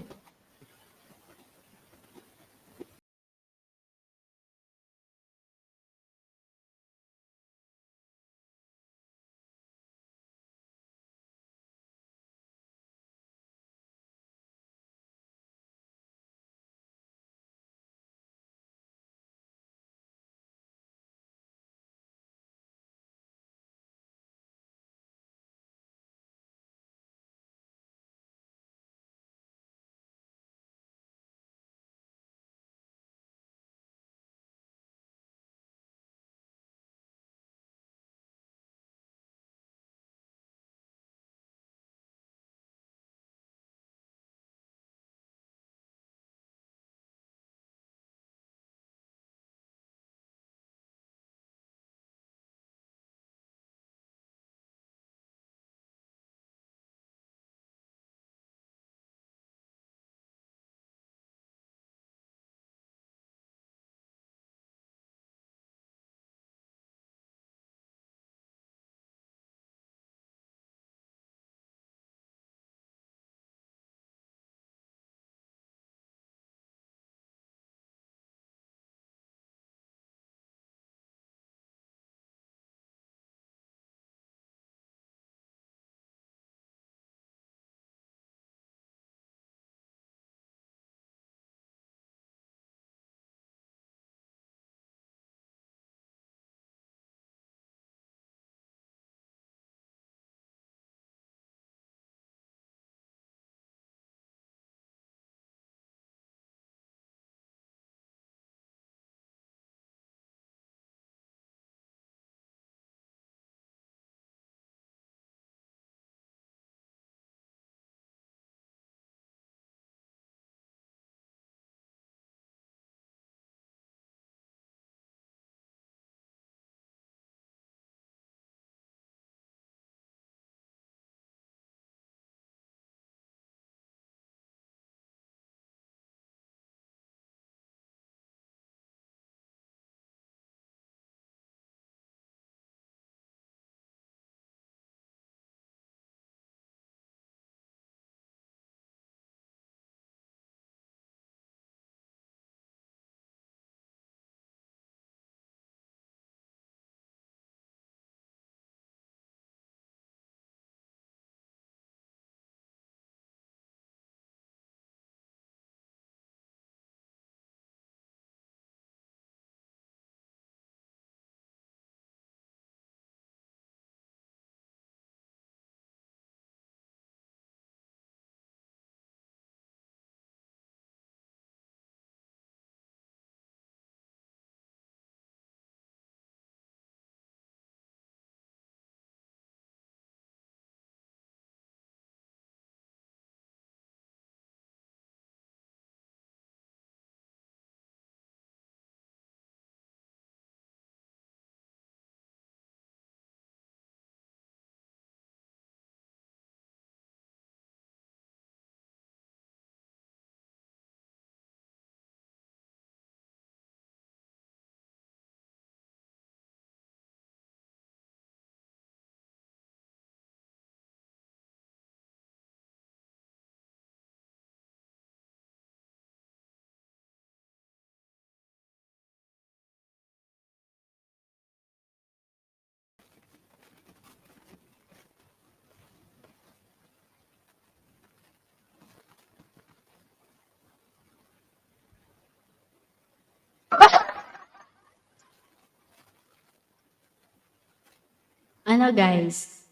Ano guys?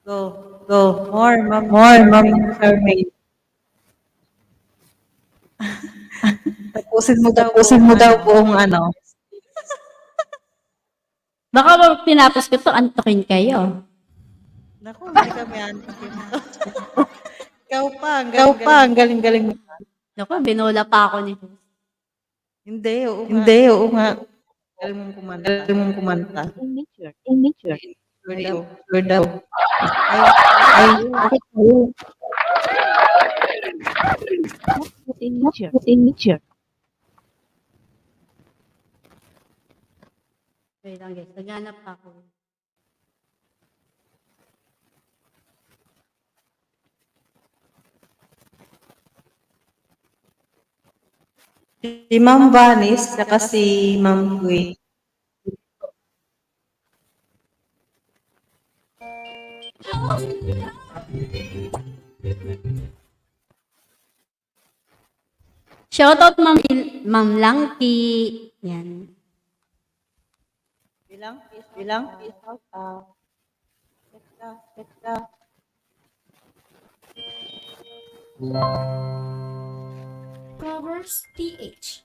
Go. More, Ma'am Charmaine. Tapusin mo daw buong ano. Baka pag tinapos ko to, antukin kayo. Naku, hindi kami antakin mo. Ikaw pa, ang galing-galing mo. Naku, binola pa ako ni host. Hindi, oo nga. Galing mong kumanta. In nature. Sure daw. Ay, Bakit kayo? Teacher. Wait lang guys, naghanap ako. si Ma'am Vanis, saka si Ma'am Gui. Shoutout Ma'am Langki. Yan. Bilang, peace out. Tekta. Proverbs PH.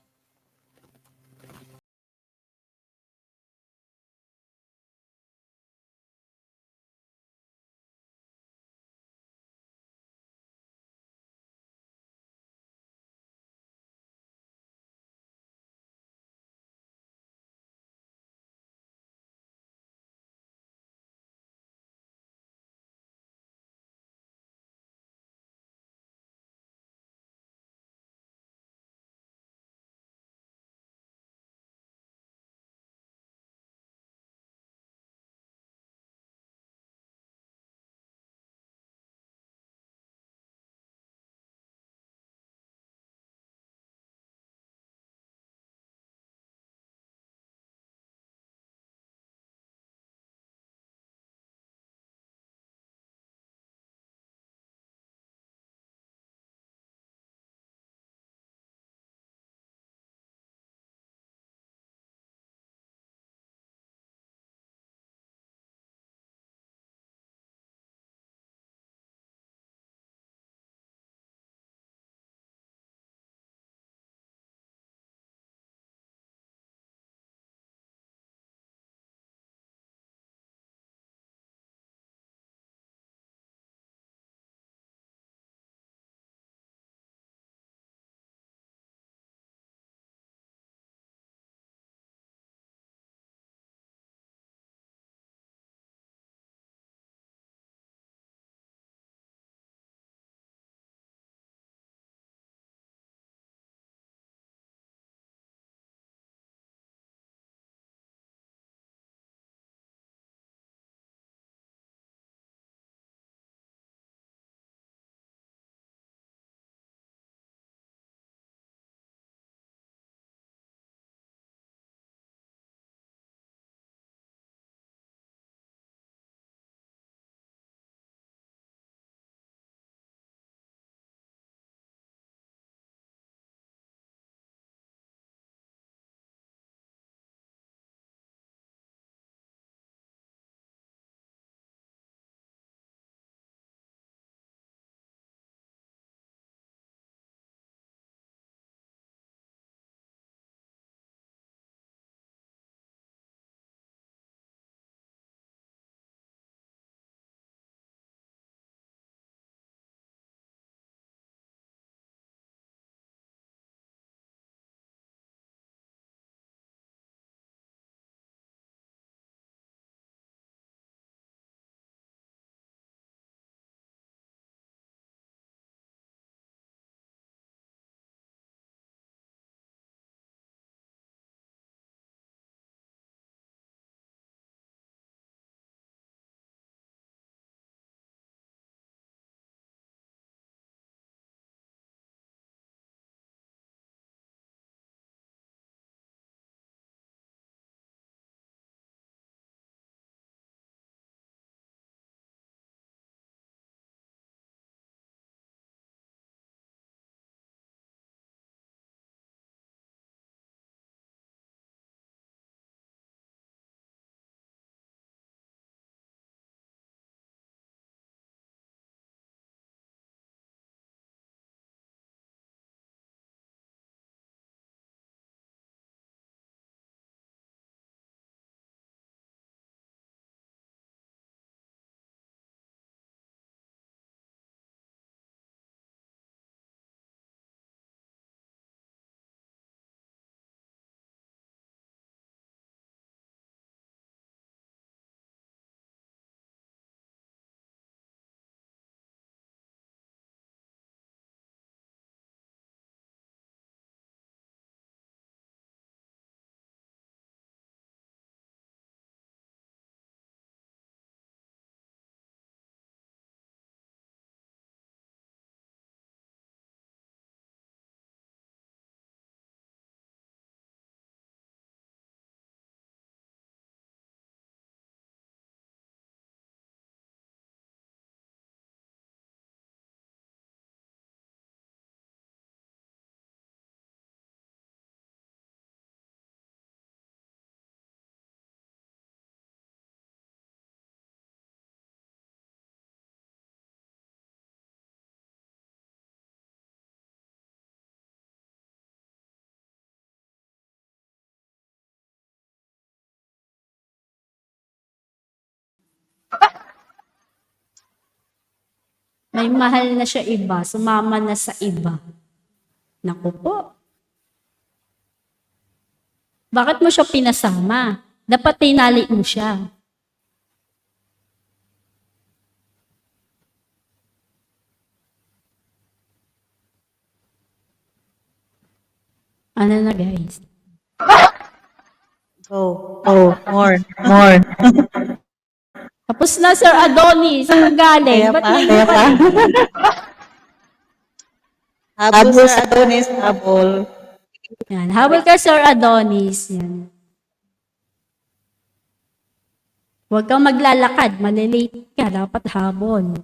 May mahal na siya iba, sumama na sa iba. Naku po. Bakit mo siya pinasama? Dapat tinali mo siya. Ano na guys? Oh, more. Tapos na Sir Adonis, ang galing. Kaya Ba't pa? may Kaya iba pa? eh? Habol sa Adonis, habol. Yan, habol ka Sir Adonis. Yan. Huwag kang maglalakad, malilate ka, dapat habol.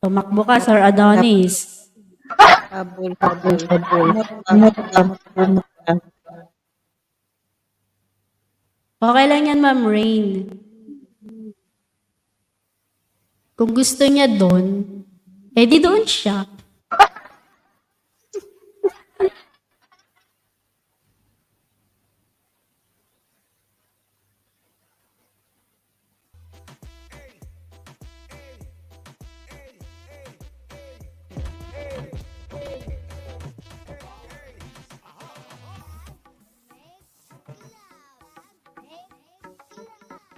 Tumakbo ka Sir Adonis. Habol. Umot ka. Okay lang yan, Ma'am Rain. Kung gusto niya doon, di doon siya.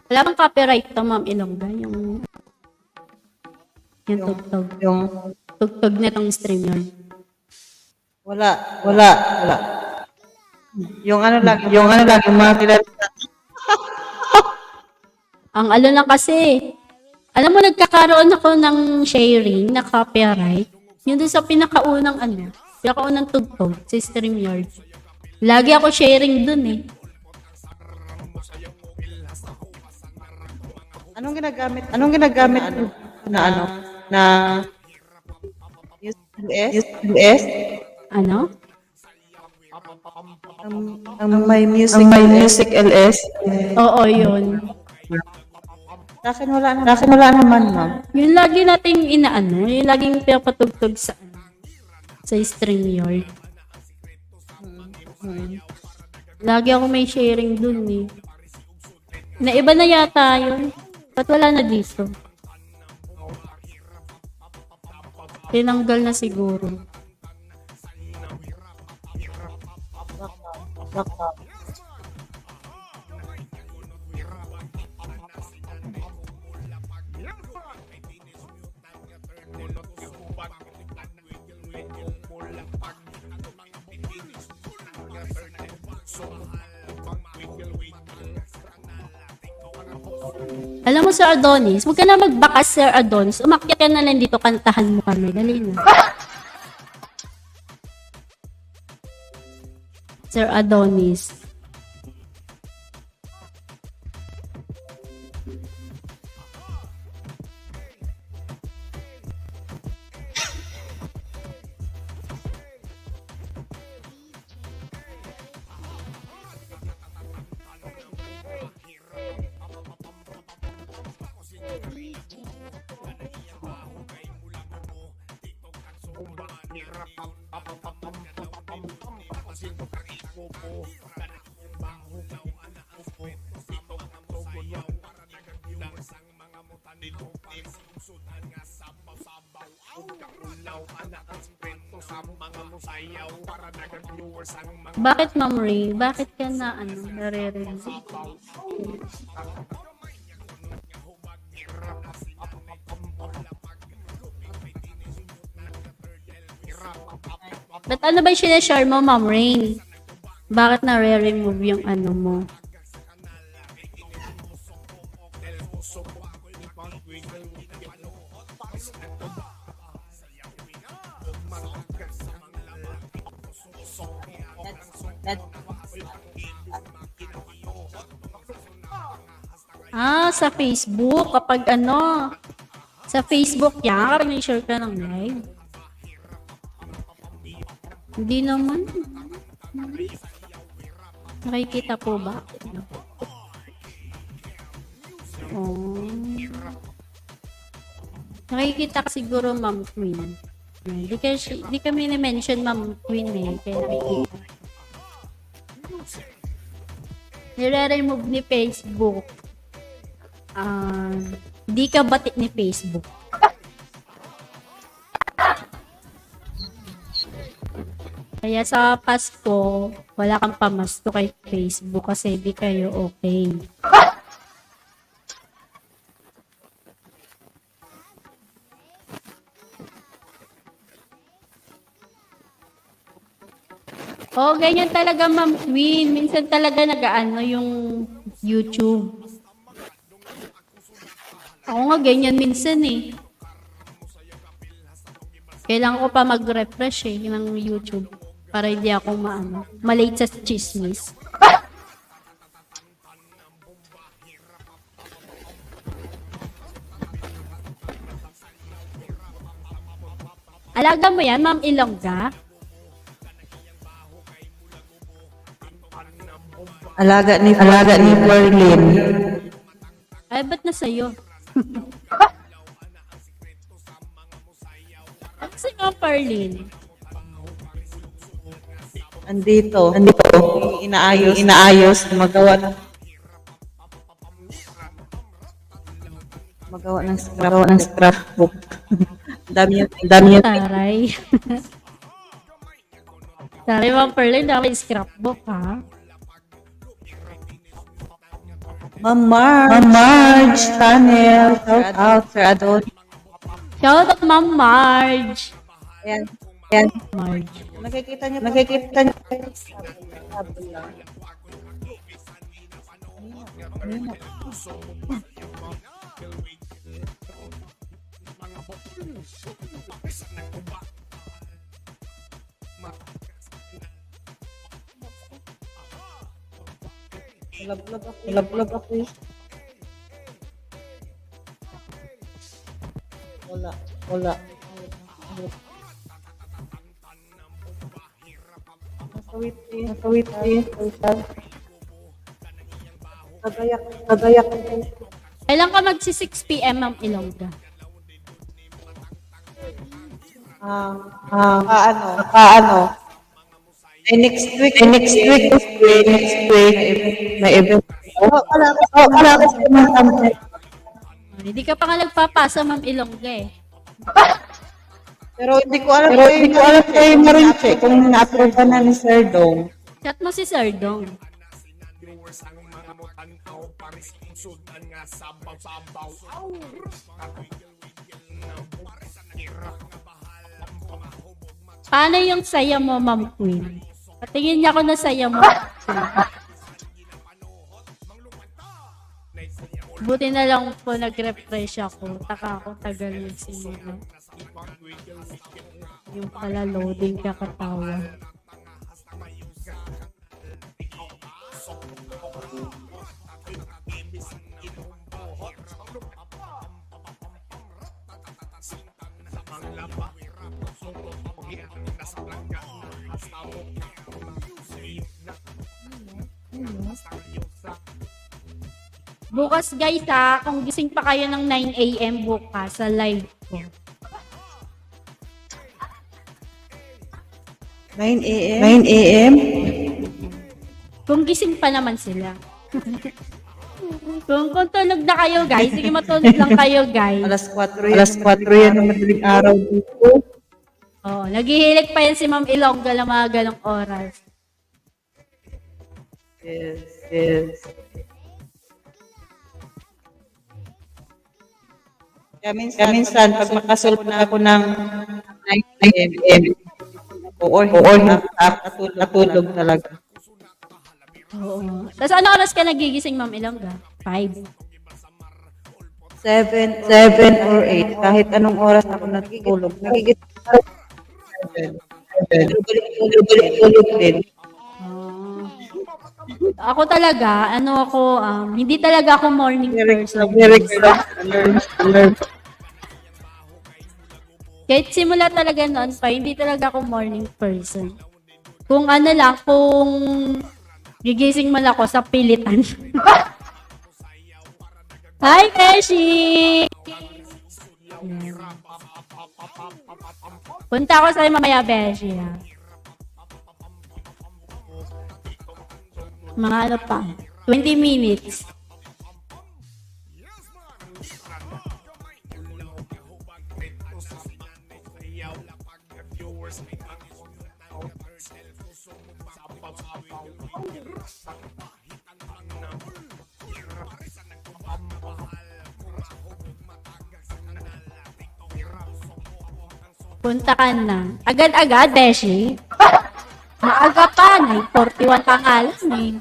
Wala bang copyright to, Ma'am Ilongga? Yung tugtog. Yung, Tugtog na tong stream yun. wala. Yung ano lang, yung mga kilala. Ang ano lang kasi, alam mo, nagkakaroon ako ng sharing na copyright. Yun doon sa pinakaunang tugtog sa StreamYard. Lagi ako sharing dun eh. Anong ginagamit na US? Ano? Ang may music LS. Oo, yun. Sa akin wala naman, ma'am. Yung lagi nating yung laging pinapatugtog sa StreamYard. Lagi ako may sharing dun eh. Naiba na yata yun. Ba't wala na dito? Tinanggal na siguro. Alam mo, Sir Adonis, huwag ka na magbakas, Sir Adonis. Umakyat ka na lang dito, kantahan mo kami. Dali na. Sir Adonis. Bakit, Ma'am Ray? Bakit ka na, naririnig? Ba't ano ba yung sinashare mo, Ma'am Rain? Bakit na-remove yung mo? Sa Facebook. Kapag sa Facebook yan, kapag may-share ka ng live. Hindi naman. Nakikita po ba? Nakikita ka siguro, Ma'am Queen. Di kami na-mention, Ma'am Queen eh. Kaya nakikita. Nire-remove ni Facebook. Di ka batik ni Facebook. Kaya sa Pasko, wala kang pamasko kay Facebook kasi di kayo okay. Oh, ganyan talaga, Ma'am Queen. Minsan talaga nag-ano yung YouTube. Ako nga ganyan minsan eh. Kailangan ko pa mag-refresh ng YouTube para hindi ako malate sa chismis. Alaga mo yan, Ma'am Ilongga? Alaga ni Berlin. Ay, ba't na sa'yo? Ano si Ma'am Perlin? Andito. Inaayos. Magawa ng scrapbook. Dami yun. Taray. Taray, Ma'am Perlin, dami scrapbook, ha? Ma'am Marge, Chanel, shout out, Sir Adon. Shout out, Ma'am Marge. Ayan. Marge. Nakikita niyo. Sabi lang. Laglag ako eh. Wala. Nasawit eh. Kagayak. Kailan ka magsi 6 p.m. Ma'am Ilongga? Paano? Next week. May event. Wala ko sa mga Hindi ka pa nga nagpapasa, Ma'am Ilongga eh. Pero hindi ko alam kay Marinche kung na-approve na ni Sir Dong. Chat mo si Sir Dong. Paano yung saya mo, Ma'am Queen? Patingin niya ako na saya mo. Buti na lang po nag-refresh ako. Taka ako tagal yung sinila. Yung pala loading kakatawa. Bukas guys kung gising pa kayo ng 9 a.m. bukas sa live ko. 9 a.m.? Kung gising pa naman sila. kung tulog na kayo guys, sige matulog lang kayo guys. Alas 4 yan ng madaling araw dito. Oh, naghihilig pa yan si Ma'am Ilongga ng mga ganong oras. Yes. Kaya minsan, pag makasulpot ako ng 9 a.m. or natulog talaga. Oo. Tapos ano oras ka nagigising, Ma'am Ilongga? 5. 7 or 8. Kahit anong oras ako natutulog. Nagigising ako 7. Tulog din. Ako talaga, hindi talaga ako morning person. Kahit simula talaga noon pa, hindi talaga ako morning person. Kung kung gigising man ako sa pilitan. Hi, Beshi! Punta ako sa'yo mamaya, Beshi. Mga 20 minutes. Punta ka na. Agad-agad, Beshi. Maaga pa. 9:41 pa nga lang eh.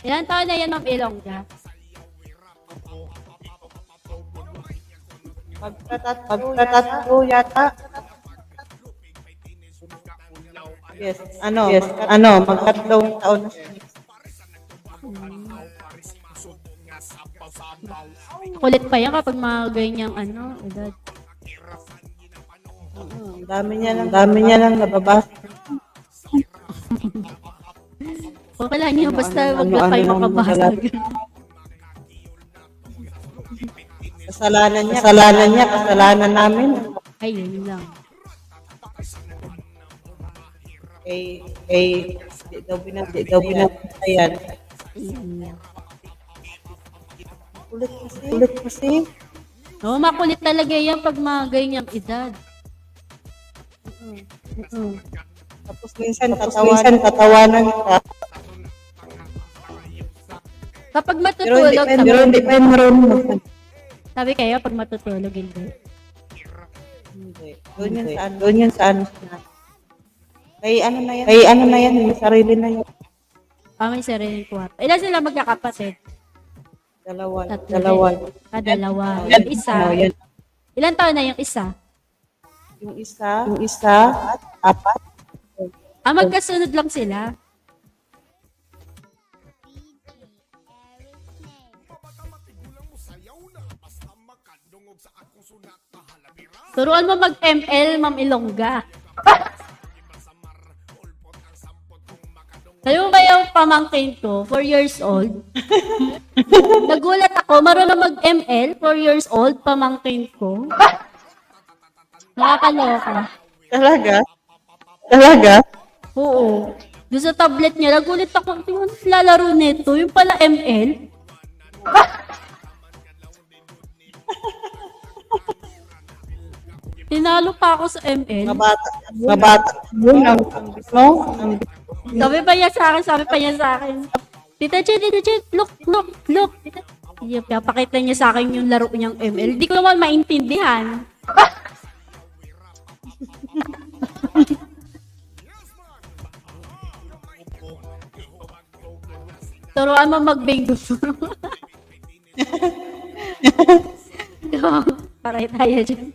Ilan taon na yan, Ma'am Ilongga? Magtatatlo yata. Yes, magtatlong taon na siya. Kulit pa yan kapag mga ganyang edad. Dami niya lang nababasa. Wala niyo, basta wag lang kayo makabasag. Kasalanan niya, kasalanan namin. Ay, yun lang. Di daw binabatayan. Kulit kasi. No, makulit talaga yan pag mga ganyang edad. Tapos minsan tatawanan ka. Kapag matutulog, Pero hindi pa marunong. sabi kayo, pag matutulog, hindi. Doon yun sa ano. Kay ano na yan, may sarili na yan. May sariling kwarto. Ilan sila magkakapatid? Dalawa. Dalawa. Yung isa. Yan. Ilan taon na yung isa? Yung isa, apat. Magkasunod lang sila. Turuan mo mag-ML, Ma'am Ilongga. Alam mo ba yung pamangkin ko, 4 years old? Nagulat ako, marunong mag-ML, 4 years old, pamangkin ko. Nakakaloka. Talaga? Oo. Doon sa tablet niya, nagulat ako, yung lalaro nito, yung pala ML. Tinalo pa ako sa ML. Mabata. Yun ang gusto. Sabi pa niya sa akin. Tita Chen, look. Pakita niya sa akin yung laro niyang ML. Hindi ko naman maintindihan. Turuan mo mag-bingo. Paray tayo dyan.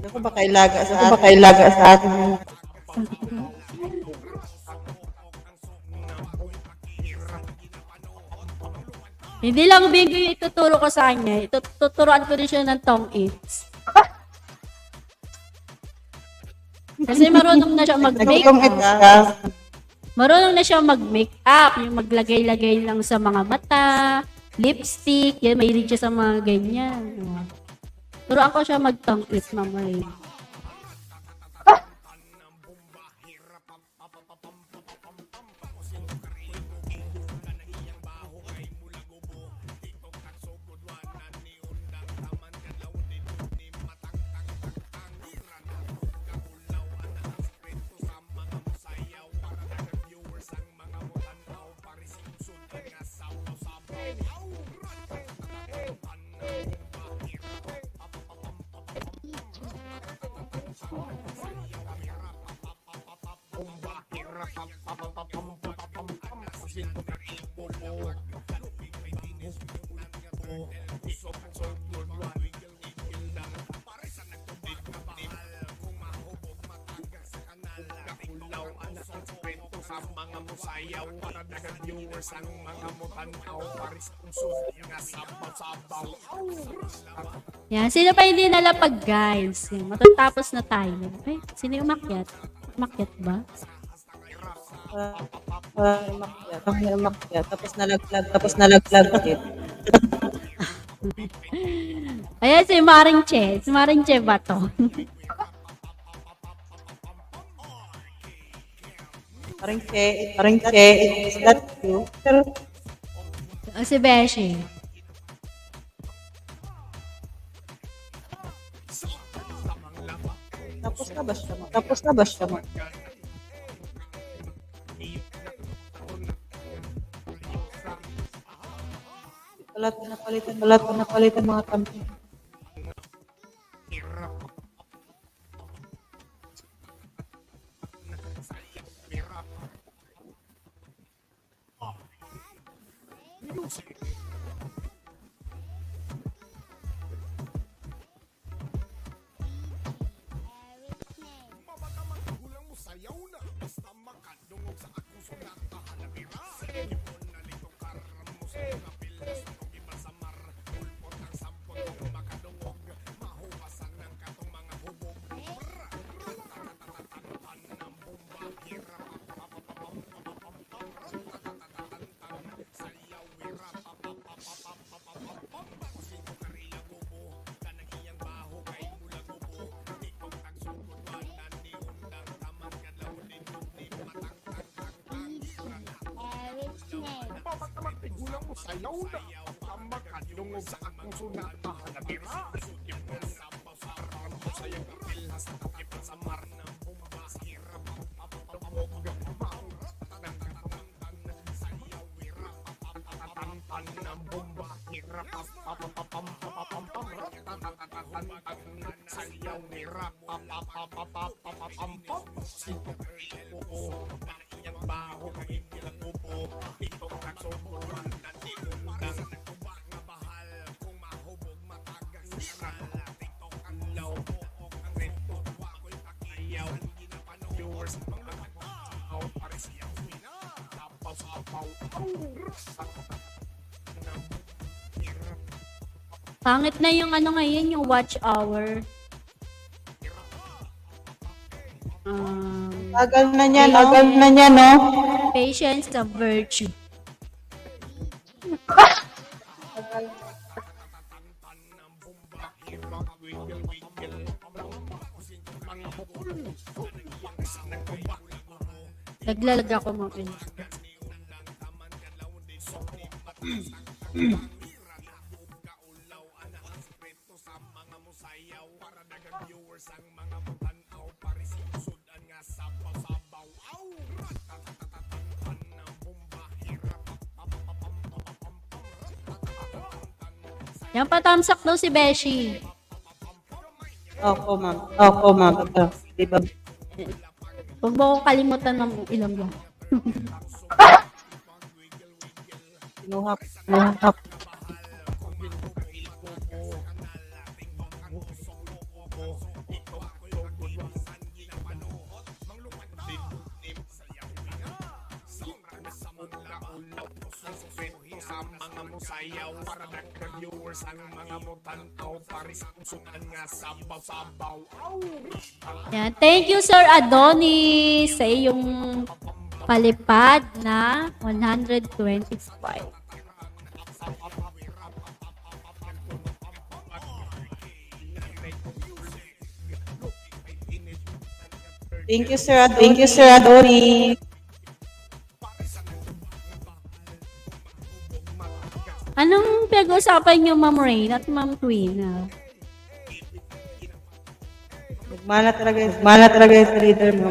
Ako ba kay laga sa atin? Hindi lang bingo yung ituturo ko sa kanya. Tuturuan ko rin siya ng tong its. Kasi marunong na siya mag-make up. Marunong na siya mag-make up. Yung maglagay-lagay lang sa mga mata, lipstick, yan, mahilig siya sa mga ganyan. Turuan ko siya mag-tong its, Ma'am Ray. sa mga musayaw para dagang viewers ang mga mutanaw paris kung susunod nga sabaw-sabaw. Yan, sino pa hindi nalapag, guys? Yan, matatapos na tayo. Ay, sino yung umakyat? Umakyat ba? Umakyat. Tapos nalaglag ulit. Ayan, si Maring Che. Si Maring Che ba to? Parang che, is that true? Pero, O si Beshi. tapos na ba siya? Wala ko napalitan mga kampi. Magulang mo sayaw na basta makadungog sa akong sulat kahalabira. Ibon na litong karam mo sa mga pilas itong iba sa mar. Pulpot ang sampot kung makadungog. Mahuwasan ng katong mga hubog. Ratatatatan ng bomba. Hirap sayaw hirap Sino karila gubo. Kanang iyang baho kay mula gubo. Ikong tagsugod wanan ni undang taman kadlaw din ni matang Pamatama tigulang mo sayaw na Tama kadungog sa akong sunat Mahalabira Ibon sabaw-sabaw mo sa iyong kapilas Takipan sa mar ng bomba Hirap papapamog Maurat ng katamtan Sayaw hirap papapatan ng bomba Hirap papapapam Sayaw hirap papapapapapam Sino oo Iyang baho kay ilang upo Itong nagsubuan Nandiundang Nagtubak na bahal Kung mahubog matagas Sira TikTok ang law Ang reto Wako'y pakiyaw Viewers mga matao Pares siyaw Sapaw-sapaw Pangit na yung ano ngayon, yung watch hour. Tagal na niya, no? Patience the virtue. Naglalag ako mga pinis. Yan pa tamsak daw si Beshi. Opo, ma'am. Diba? Huwag mo akong kalimutan ng ilang yan. Kinuha. Sa mga musayaw para nagka-viewers ang mga mutanaw paris kung sunan nga sabaw-sabaw. Yan. Thank you, Sir Adonis, sa iyong palipad na 125. Thank you, Sir Adori. Anong pinag-usapan niyo, Ma'am Rain at Ma'am Queen? Mana talaga yung sa leader mo.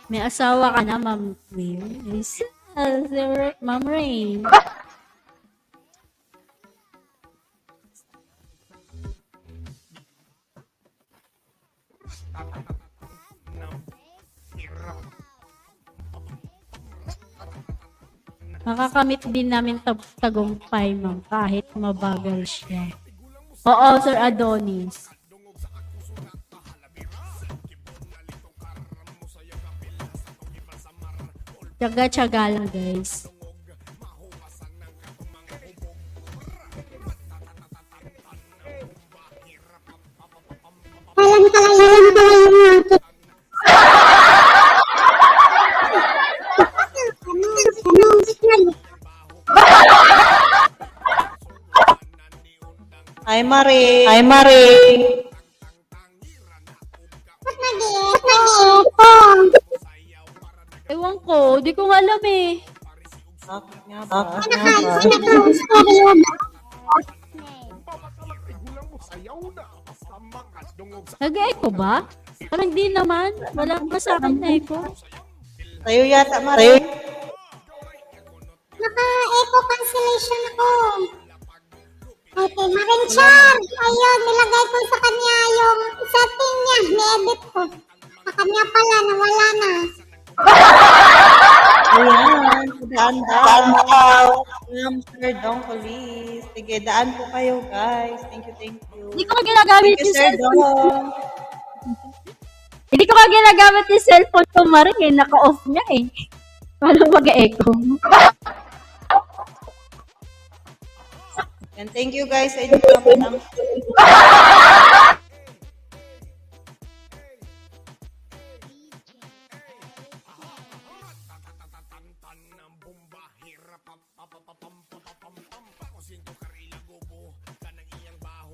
May asawa ka na, Ma'am Queen? Yes, Ma'am Rain. Makakamit din namin tagumpay, ma'am, kahit mabagal siya. Oo, Sir Adonis. Tsaga-tsaga lang, guys. Hi, Marie. Hi, Marie. Ewan ko, di ko nga alam eh. Bakit nga ba? Nag-echo ba? Parang di naman. Wala pa sa akin na echo. Sa'yo yata, Marie. Naka-echo cancellation ako. Okay, Marinchar! Ayun, nilagay ko sa kanya yung setting niya. Ni-edit ko. Sa kanya pala, nawala na. Ayan, daan daw. Sir Dongkolis. Sige, daan po kayo, guys. Thank you. Hindi ko nga ginagamit Thank you, yung Sir cellphone. Dong. Hindi ko nga ginagamit yung cellphone ko, Maring eh. Naka-off niya eh. Paano mag-echo? And thank you, guys, sa inyong mga patang.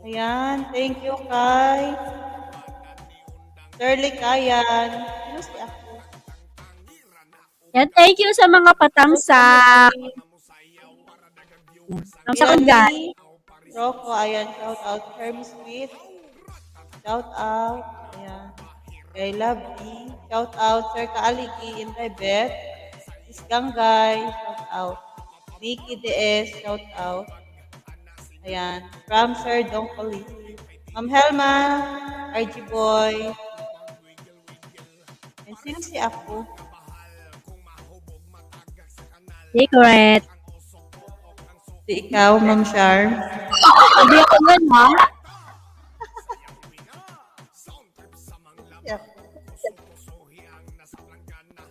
Ayan, thank you, kay Sir Likayan. Ano si ako? Yan, thank you sa mga patangsak. Tamsakan guys. Rocco, ayan, shout out. Herm Sweet, shout out. Ayan. Kay Lovely, shout out. Sir Kaaligi, Inday Beth. Sis Ganggay, shout out. Nikki DS, shout out. Ayan. From Sir Dongkoli. Ma'am Helma, RG Boy. And sino si Apo? Secret. Si ikaw, Ma'am Charm. Sabi ako nun, ha?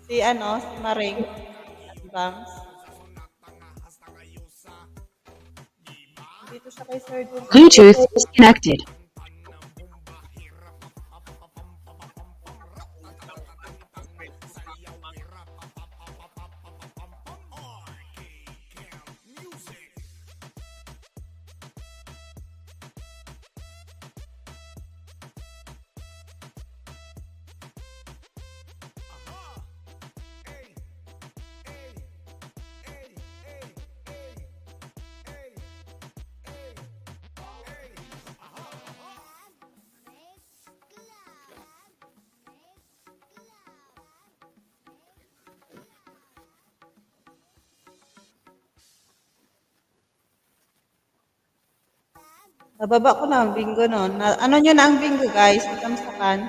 Si ano, si Maring. Bangs. Dito siya kay Sir Dong. Bluetooth disconnected. Nababa ko na ang bingo no. Ano nyo na ang bingo, guys? Ikamsakan.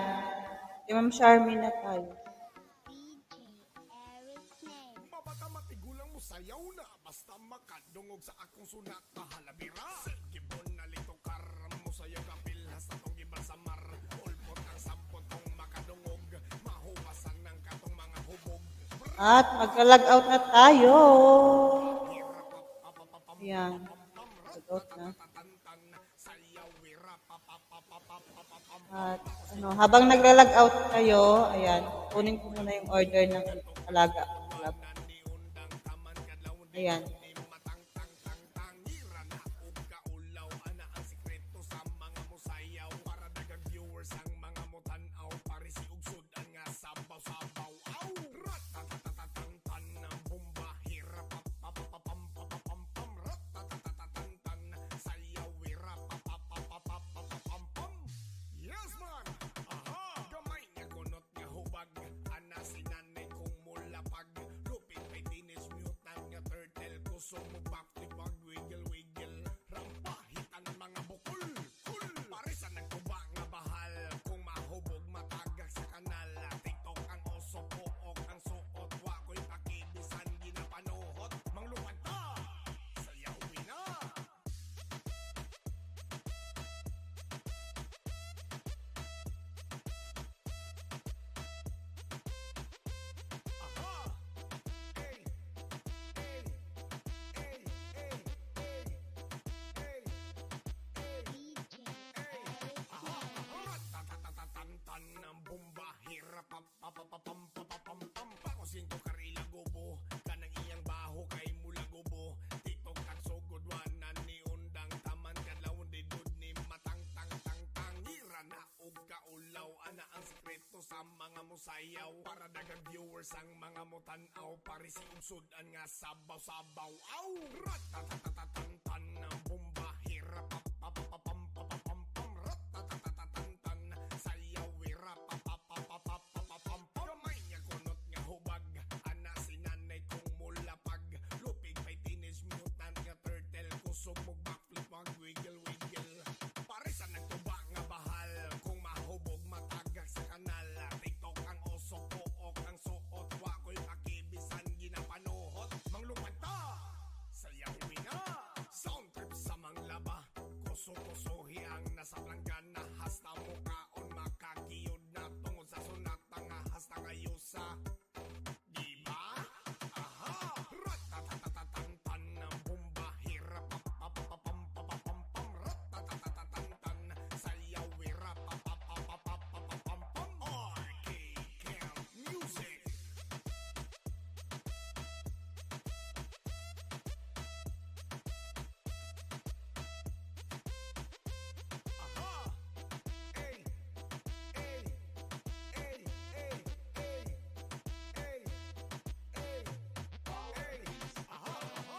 Si Ma'am Charmy na tayo. Mabata matigulang mo sayaw na basta makadungog sa akong sunak mahalabira. Gibon na lito karam mo sayaw kapil hasta tong iba sa mar. Ulpot ang sampot tong makadungog mahuwasan ng katong mga hubog. At magka-log out na tayo. Ayan. Log out na. At ano, habang nagla-log out kayo, ayan, kunin ko muna yung order ng alaga. Ayan. Yes man! Aha! Gamay nga kunot nga hubag ana sinanay kong mulapag lupit may teenage mutant nga turtle kus Pakusin ko karila gubo, kanang iyang baho kay mula gubo. Tiktok at sugod wanan ni undang taman kadlawon di dud ni matang tang tang tang. Ira na og kaulaw, ana ang sekreto sa mga musayaw. Para dagang viewers ang mga mutanaw, pare si unsudan nga sabaw-sabaw. Aw! Ratatatatatan ng bomba, hirap papapapam papapam pam. Ratatatatatan sayaw, hirap papapapapapam. Gamay niya kunot nga hubag, ana si nanay kong mulapag. Lupig may teenage mutant nga turtle, kusog mo backflip mag wiggle wiggle. Pare sa nagtuba nga bahal, kung mahubog matagak sa kanal. TikTok ang oso, pook ang suot, wako'y pakibisan ginapanuhot. Manglupad ta, sayawin na, sound trip sa manglaba. Kuso-kusohi ang nasa planggana, hasta mukaon makakiyod na tungod sa sunata nga hasta ngayusa. Diba? Aha! Ratatatatatan ng bomba, hirap papapapam papapam pam. Ratatatatatan sayaw, hirap papapapapapam pam. RK Camp Music. Aha! Ey! Ey! Ey! Ey! Ey! Ey! Ey! Ey! Aha! Aha!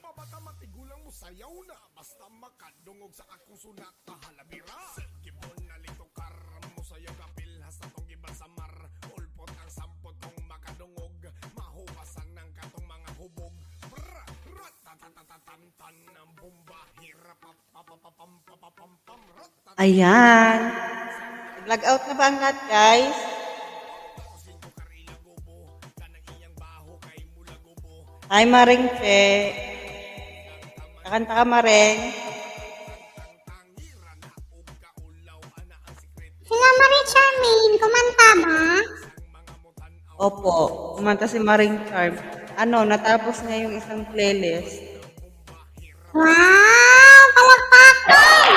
Mabata matigulang mo sayaw na, basta makadungog sa akong sunat na halabira. Gibon na lito kar mo sayaw kapil, hasta tong gibang samar. Ulpot ang sampot kong makadungog, mahuwasan ng katong mga hubog. Brr! Ratatatatatan ng bomba, hirap papapapam papapam pam. Ayan. Nag-log out na ba ang lahat, guys? Pakusin ko karila gubo, kanang iyang baho kay mula gubo. Hi, Maring Che. Kakanta ka, Maring. Tangira na og kaulaw, ana ang sekreto Sila Marie Charmaine, kumanta ba? mga mutanaw. Opo, kumanta si Maring Charm. Ano, natapos niya yung isang playlist. Wow! Palakpakan!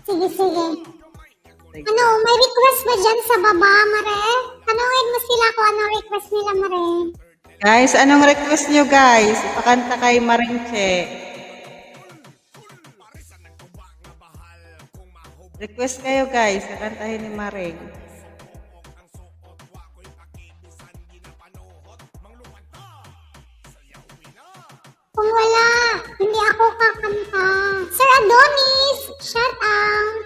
Sige, sige. Ano, may request ba dyan sa baba, Mare? Tanungin mo sila kung ano request nila, Mare. Guys, anong request nyo, guys? Ipakanta kay Maring Che. Request kayo, guys. Kakantahin ni Maring. Kung wala, hindi ako kakanta. Sir Adonis, shout out.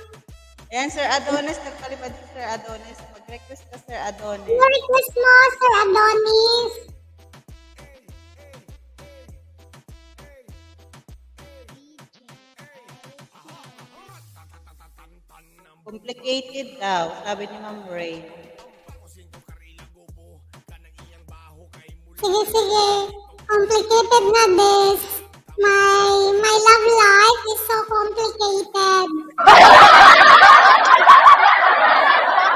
Ayan, Sir Adonis. Nagpalipad si Sir Adonis. Mag-request ka, Sir Adonis. Ano request mo, Sir Adonis? Complicated daw, sabi ni Ma'am Ray. Sige, sige. Complicated na this. My love life is so complicated.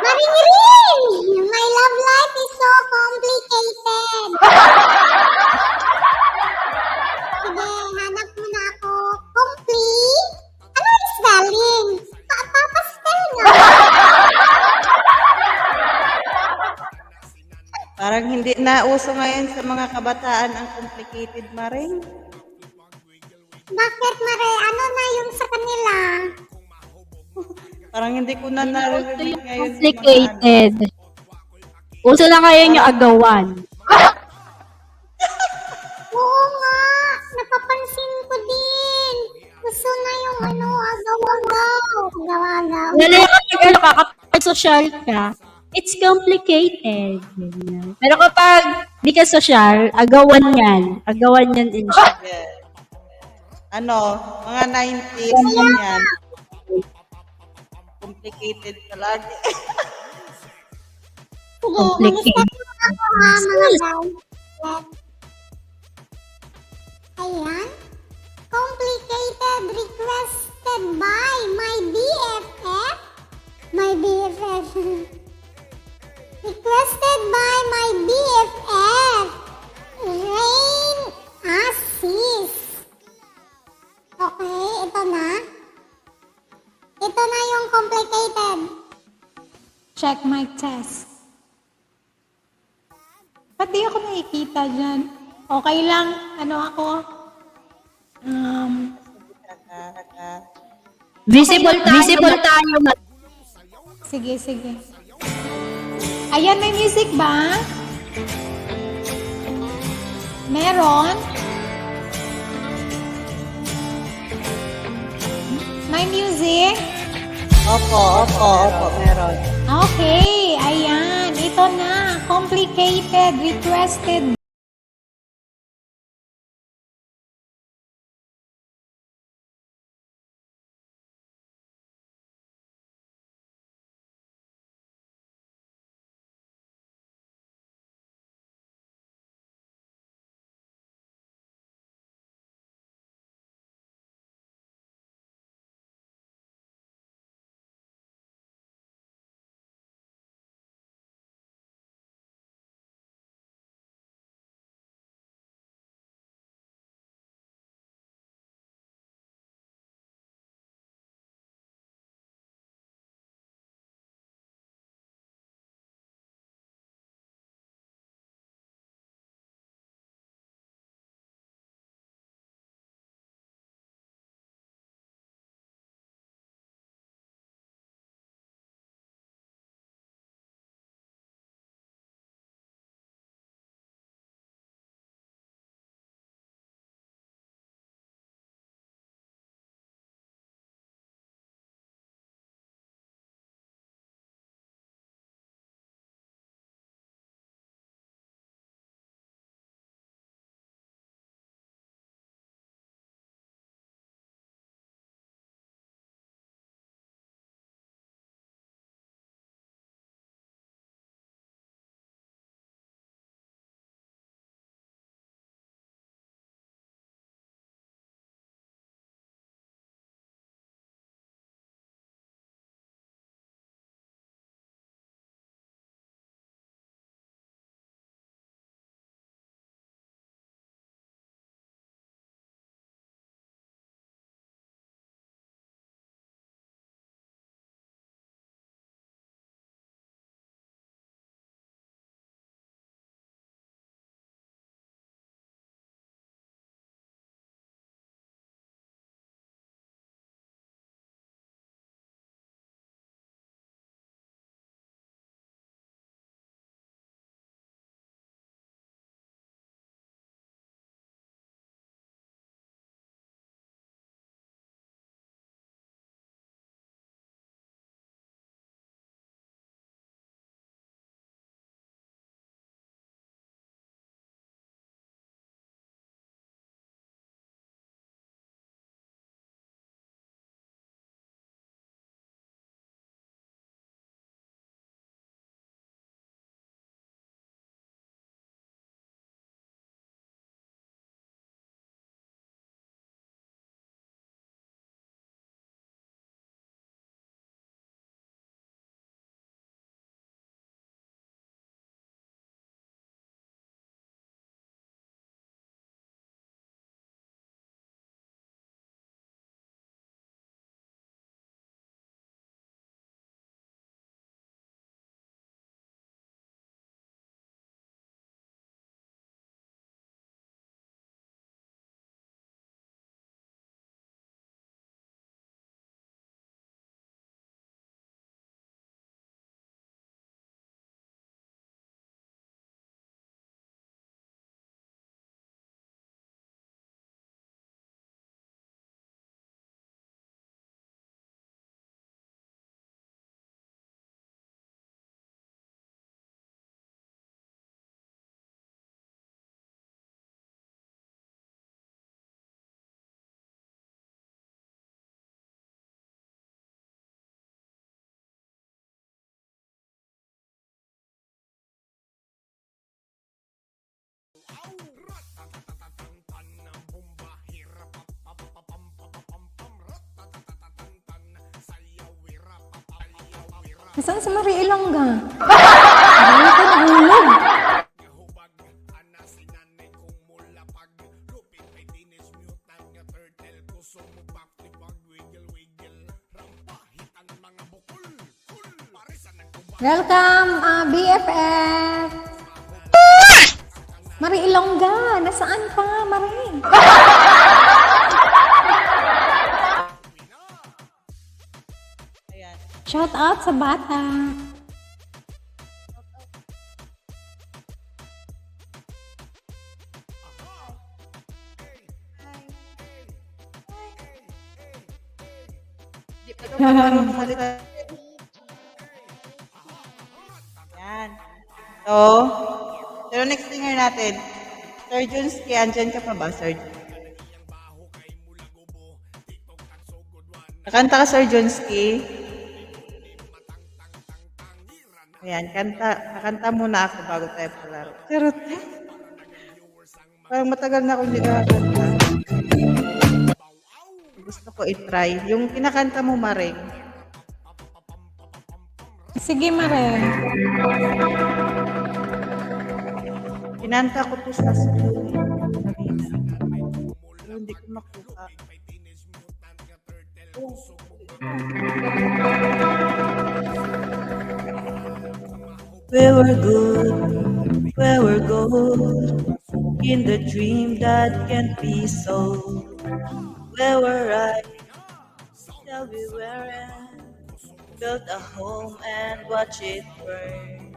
Maring! My love life is so complicated. Sige, hanap muna ako. Complete? Ano yung spelling? Papastel nga. Parang hindi na uso ngayon sa mga kabataan ang complicated, Maring. Bakit, Mare? Ano na yung sa kanila? Parang hindi ko na Uso narinig yung ngayon. complicated. Uso na ngayon yung agawan. Oo nga, napapansin ko din. Gusto na yung ano, agaw-agaw. Agaw-agaw. Lalo yung kapag kapag social ka, it's complicated. Ganyan. Pero kapag di ka social, agawan yan. Agawan yan din siya. Yes. Ano, mga 90s, ganyan. Complicated palagi. Sige, Complicated. mag-step na ako ha, mga guys. requested by my BFF. My BFF. Requested by my BFF. Rain Assis. Okay, ito na. Ito na yung complicated. Check mic test. Ba't di ako nakikita dyan? Okay lang. Ano ako? Visible tayo. Sige, sige. Ayan, may music ba? Meron? May music? Opo, meron. Okay, ayan. Ito na. Complicated, requested. Nasaan si Marie Ilongga? Hindi ko nahulog. Welcome, BFF! Marie Ilongga, nasaan ka, Marie? Ayan. Shout out sa bata. Di pa daw marunong salita. Yan. So, pero next singer natin, Sir Junski, andyan ka pa ba, Sir? Nakanta ka, Sir Junski? Ayan, kakanta muna ako bago tayo palaro. Charot. Parang matagal na akong hindi nakakanta. Gusto ko i-try. Yung kinakanta mo, Maring. Sige, Marie. Kinanta ko to sa school. Pero hindi ko makuha. We were good, we were gold, in the dream that can't be sold. We were right, till we weren't, built a home and watch it burn.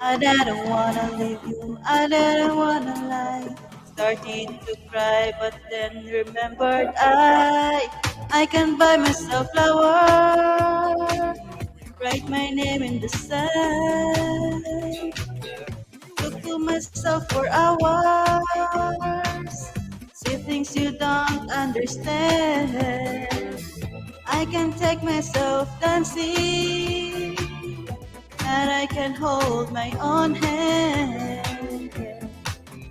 I didn't wanna leave you, I didn't wanna lie. Started to cry, but then remembered I can buy myself flowers, write my name in the sand. Look to myself for hours, see things you don't understand. I can take myself dancing, and I can hold my own hand.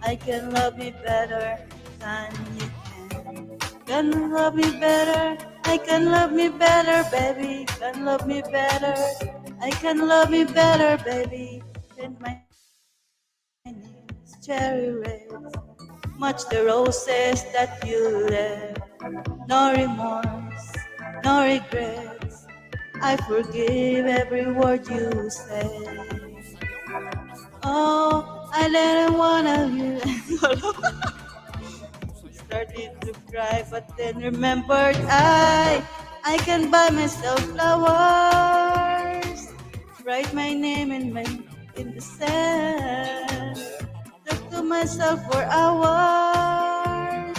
I can love me better than you can. Can love me better. I can love me better, baby. Can love me better. I can love me better, baby. And my name is cherry red. Much the roses that you left. No remorse, no regrets. I forgive every word you said. Oh, I didn't wanna you. Started to cry, but then remembered I can buy myself flowers, write my name in the sand. Look to myself for hours,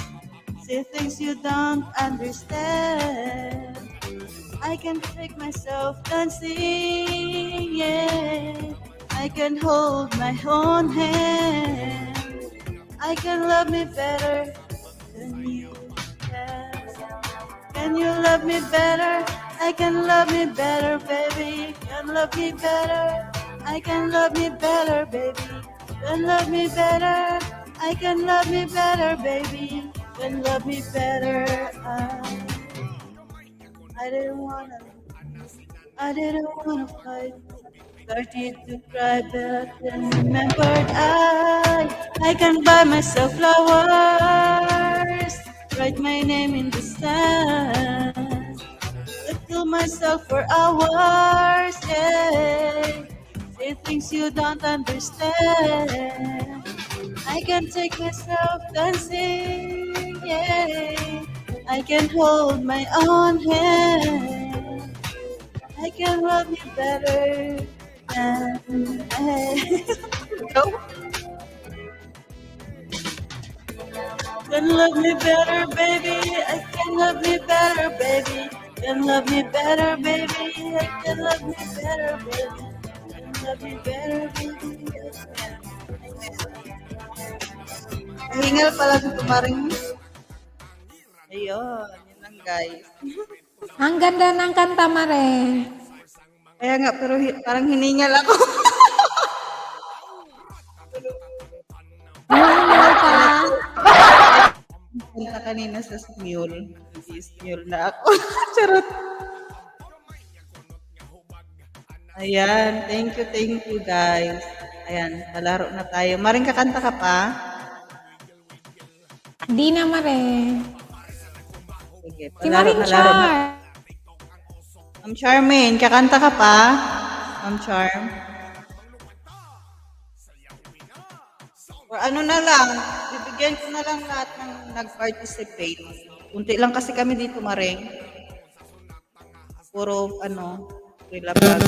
see things you don't understand. I can take myself dancing, yeah. I can hold my own hand. I can love me better than you can. Can you love me better? I can love me better, baby. Can love me better. I can love me better, baby. Can love me better. I can love me better, baby. Can love me better. I didn't wanna fight. Started to cry, but then remembered I can buy myself flowers, write my name in the sand. Look to myself for hours, yeah. Say things you don't understand. I can take myself dancing, yeah. I can hold my own hand. I can love you better than Go. Can love me better, baby. I can love me better, baby. Can love me better, baby. I can love me better, baby. Can love me better, baby. Hingal pala si Tumaring. Ayun, yun lang guys. Ang ganda ng kanta, Marie. Kaya nga, pero parang hiningal ako. Hiningal ka. Kanta kanina sa Smule. Hindi Smule na ako. Charot. Ayan, thank you guys. Ayan, palaro na tayo. Maring kakanta ka pa? Di na mare. Sige, Si palaro Maring na laro na. Char. Ma'am Charmaine, kakanta ka pa? Ma'am Charm? Or ano na lang, bibigyan ko na lang lahat ng nag-participate. Unti lang kasi kami dito, Maring. Puro, relapag.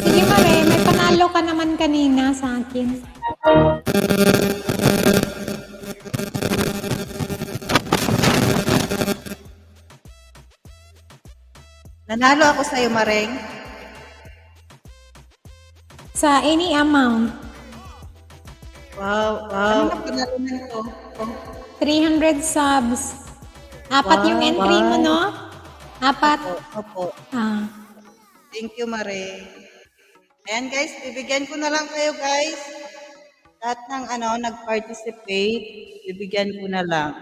Sige mare, may panalo ka naman kanina sa akin. Nanalo ako sa'yo, Maring. Sa any amount. Wow, wow. Ano na panalunan ko? Oh, 300 subs. Apat yung Wow, entry mo, wow. no? Apat. opo. Ah. Thank you, Maring. Ayan, guys. Bibigyan ko na lang kayo, guys. Lahat ng nag-participate, bibigyan ko na lang.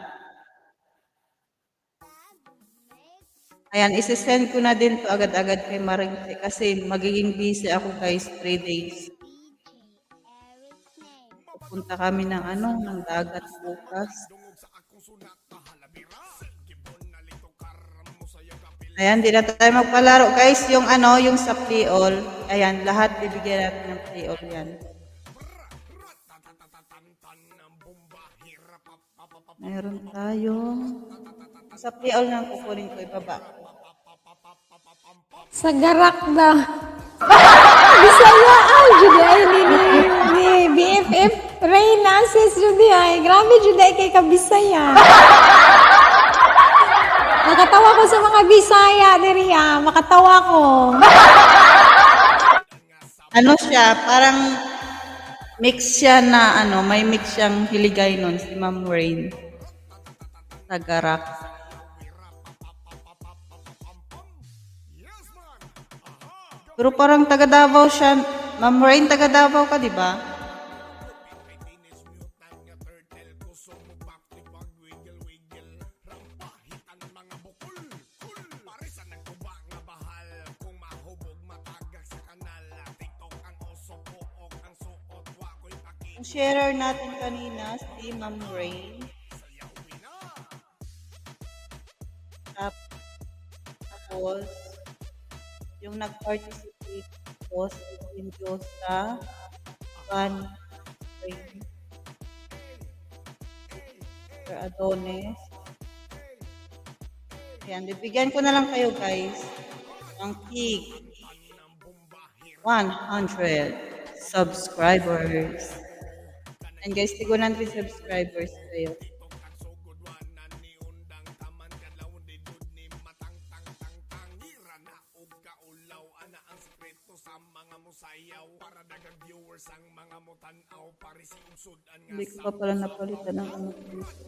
Ayan, isi-send ko na din to agad-agad kay Maring kasi magiging busy ako, guys, 3 days. Pupunta kami ng dagat bukas. Ayan, di na tayo magpalaro. Guys, yung sa play all. Ayan, lahat bibigyan natin ng play all yan. Meron tayong sa play all na kukunin ko ibaba. Sa garak da. Bisaya ay juday ni BFF Reyna sis juday. Grabe juday kay kabisaya. Nakatawa ko sa mga Bisaya diri makatawa ko. Ano siya, parang mix siya na may mix siyang hiligay nun si Ma'am Rain. Tagarak. Pero parang taga Davao siya. Ma'am Rain, taga Davao ka, di ba? Ang sharer natin kanina, si Ma'am Rain. Tapos, yung nag-participate ko, si Mendoza, Van Rain, Sir Adonis. Ayan, bibigyan ko na lang kayo guys ng tig 100 subscribers. And guys, tig 100 subscribers kayo. Hindi ko pa pala napalitan ng dito.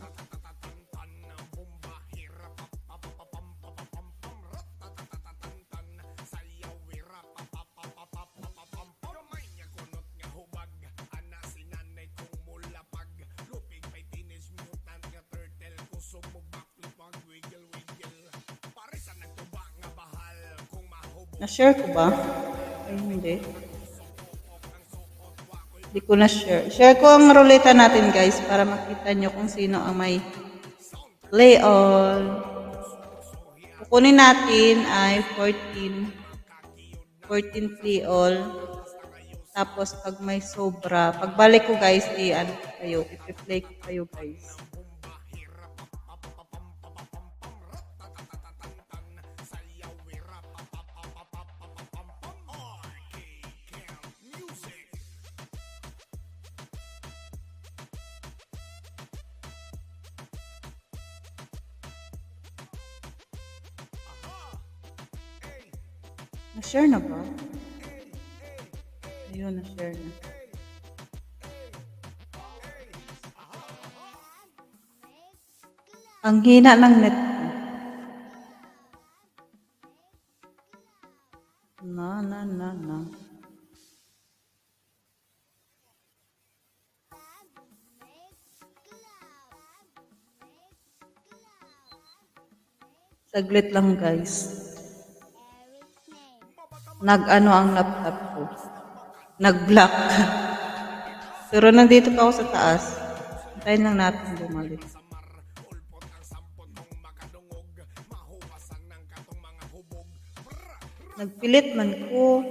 Na-share ko ba? Ay, hindi. Hindi ko na-share. Share ko ang ruleta natin, guys, para makita nyo kung sino ang may play all. Kukunin natin ay 14 play all. Tapos, pag may sobra, pagbalik ko, guys, i-play ko kayo, guys. Na-share na ba? Ayun, na-share na. Ang hina ng net ko. Na. Saglit lang guys. Nag-ano ang laptop ko. Nag-block. Pero nandito pa ako sa taas. Hintayin lang natin bumalik. Nagpilit man ko.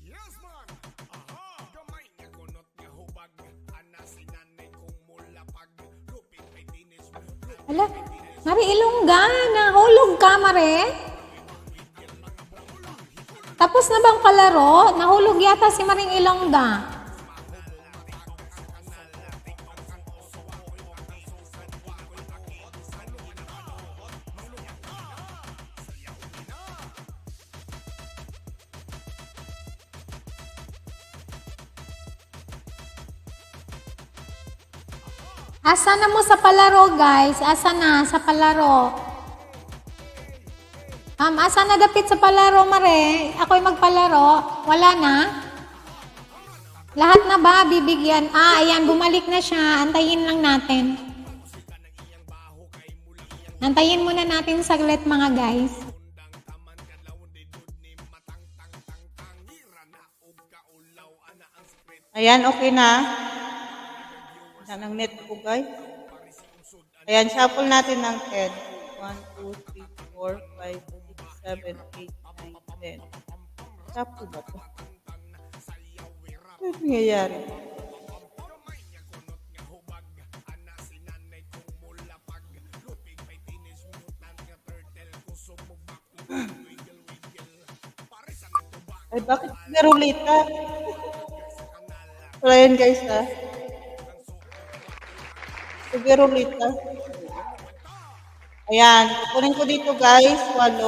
Yes man, aha, gamay nga kunot nga hubag, ana si nanay kong mulapag, lupit may tinis mo. Ala, Mari Ilongga, nahulog ka, Mare? Tapos na bang palaro? Nahulog yata si Maring Ilongga. Asa na mo sa palaro, guys? Asa na sa palaro? Asa na dapit sa palaro, Mare? Ako'y magpalaro. Wala na? Lahat na ba bibigyan? Ayan, bumalik na siya. Antayin lang natin. Antayin muna natin saglit, mga guys. Ayan, okay na. Yan ang net ko, guys. Ayan, shuffle natin ng 10. 1, 2, 3, 4, 5, 6, 7, 8, 9, 10. Shuffle ba ito? Ano nangyayari? Ay, bakit garulita? Wala yan, guys, ha? Garulita. Ayan, kukunin ko dito, guys. 8.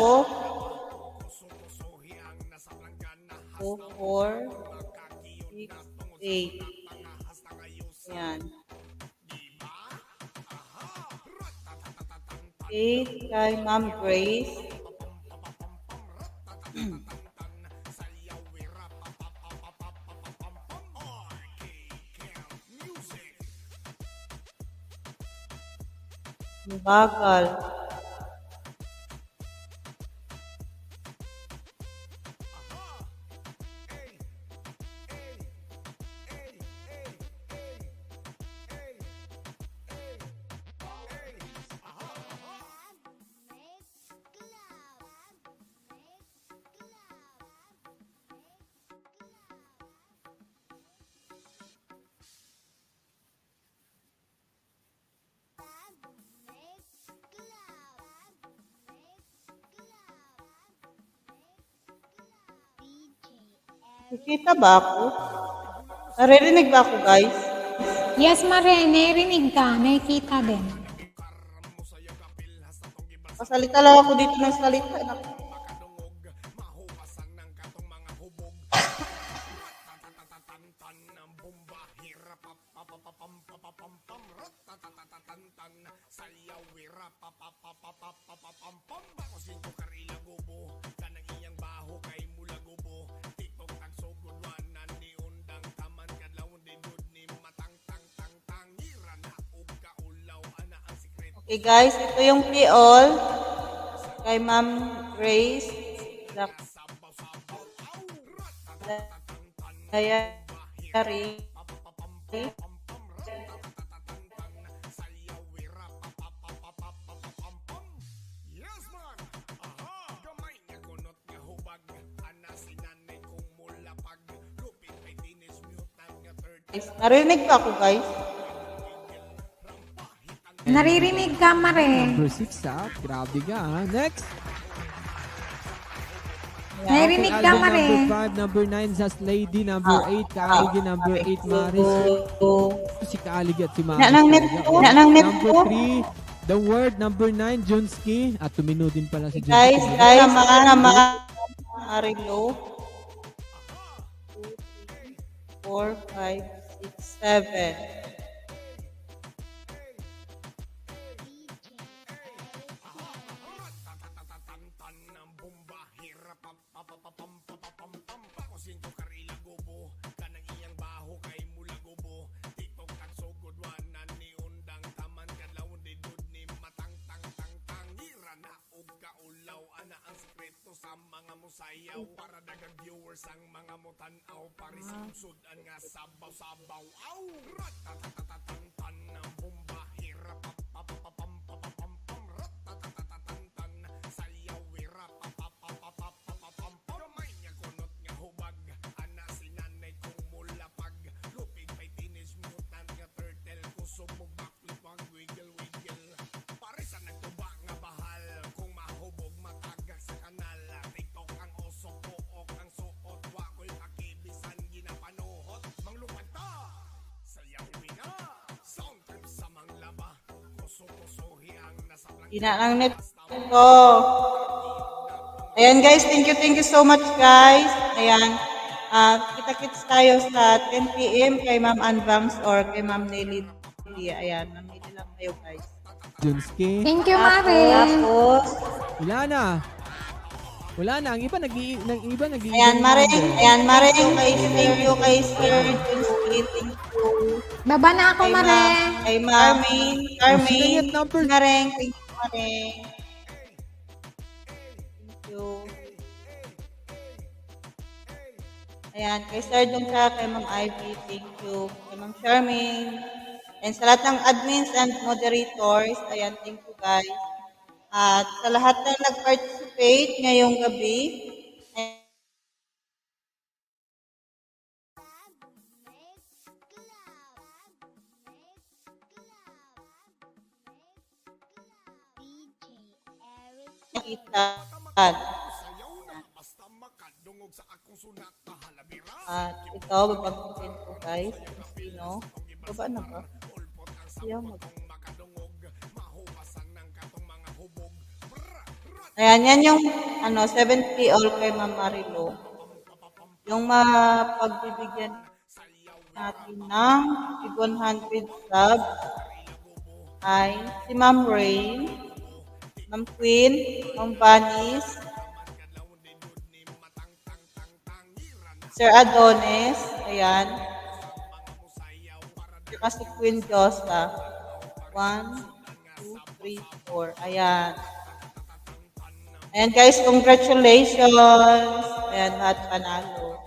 2, 4, 6, 8. Ayan. 8 kay Ma'am Grace. Bagal. Nakikita ba ako? Naririnig ba ako, guys? Yes, Mare. Narinig ka. Nakikita din. Pasalita lang ako dito ng salita. Naku. Okay guys, ito yung all kay Ma'am Grace. Diary. Yes man, aha, gamay nga kunot nga hubag, ana si nanay kong mulapag, lupit may tinis mutan nga third. Narinig ba ako, guys? Naririnig ka, Mare. Number 6 grabe ka ha. Next. Narinig ka, Alvin, Mare. number 5, number 9, Zas Lady, number 8, Kaaligi, number 8, Maris. Si Kaaligi at si Maris. Nanang net talaga, po. oh. Nanang net Number po. 3, The Word, number 9, Junski. At tumino din pala si Junski. Guys, sama Marilo. 2, 3, 4, 5, 6, 7. Tan ng bomba, hirap pam pakusin ko karila gobo, kanang iyang baho kay mula gobo, tiktok at sugod wanan ni undang taman kadlaw ni dud ni matang tang hira na og kaulaw ana ang sekreto sa mga musayaw para dagang viewers ang mga mutanaw parisud ang nga sabaw aw ratatatatan ng bomba, hirap pam sayaw wira pam gamay niya kunot nga hubag ana si nanay kong mulapag lupig may teenage mutant nga turtle kusog mo backflip ang wiggle pare sa nagtuba nga bahal kung mahubog matagak sa kanal tiktok ang oso pook ang suot wa ko'y pakibisan ginapanuhot manglupad ta sayaw wina sound trip sa manglaba kuso-kusohi ang nasablang Nanang net ko. Ayan guys, thank you so much guys. Ayan, kita-kits tayo sa 10 p.m. kay Ma'am Anbangs or kay Ma'am Nelly. Ayan, mamili lang kayo guys. Junski. Thank you, Mare. Tapos, Wala na. Ang iba nag-iiba. ayan Maring, thank you kay Sir Junski, thank you. Baba na ako, Mare. Kay Carmen, Sinayat number. Maring, thank you Maring. Thank you. Ayan, kay Sir Junka, kay Ma'am Ivy, thank you. Kay Ma'am Charmaine. And sa lahat ng admins and moderators, ayan, thank you guys. At sa lahat na nag-participate ngayong gabi, basta makadungog sa akong sunat kahalabira at ito, babagpusin ko guys, kung sino. Baba na ba? Siya Ayan, yan yung 70 all kay Ma'am Marilo. Yung mapagbibigyan natin ng 100 subs ay si Ma'am Rain, Ma'am Queen, Ma'am Vanis, Sir Adonis, ayan. Saka si Queen Josa. 1, 2, 3, 4. Ayan. Ayan guys, congratulations. Ayan, lahat panalo.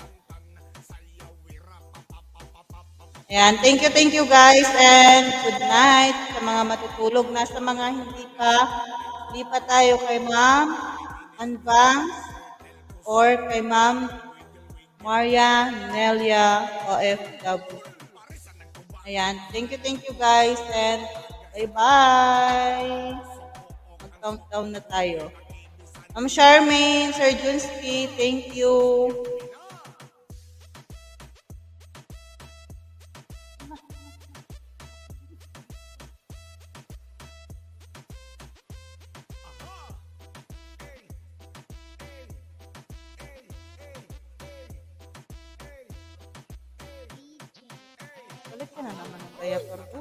Ayan, thank you guys and good night sa mga matutulog na, sa mga hindi pa tayo kay Ma'am Anbangs or kay Ma'am Maria Nelia OFW. Ayan, thank you guys and bye-bye. Mag-countdown na tayo. Ma'am Charmaine, Sir Junski, thank you. Balik ka na naman ng diaper ko.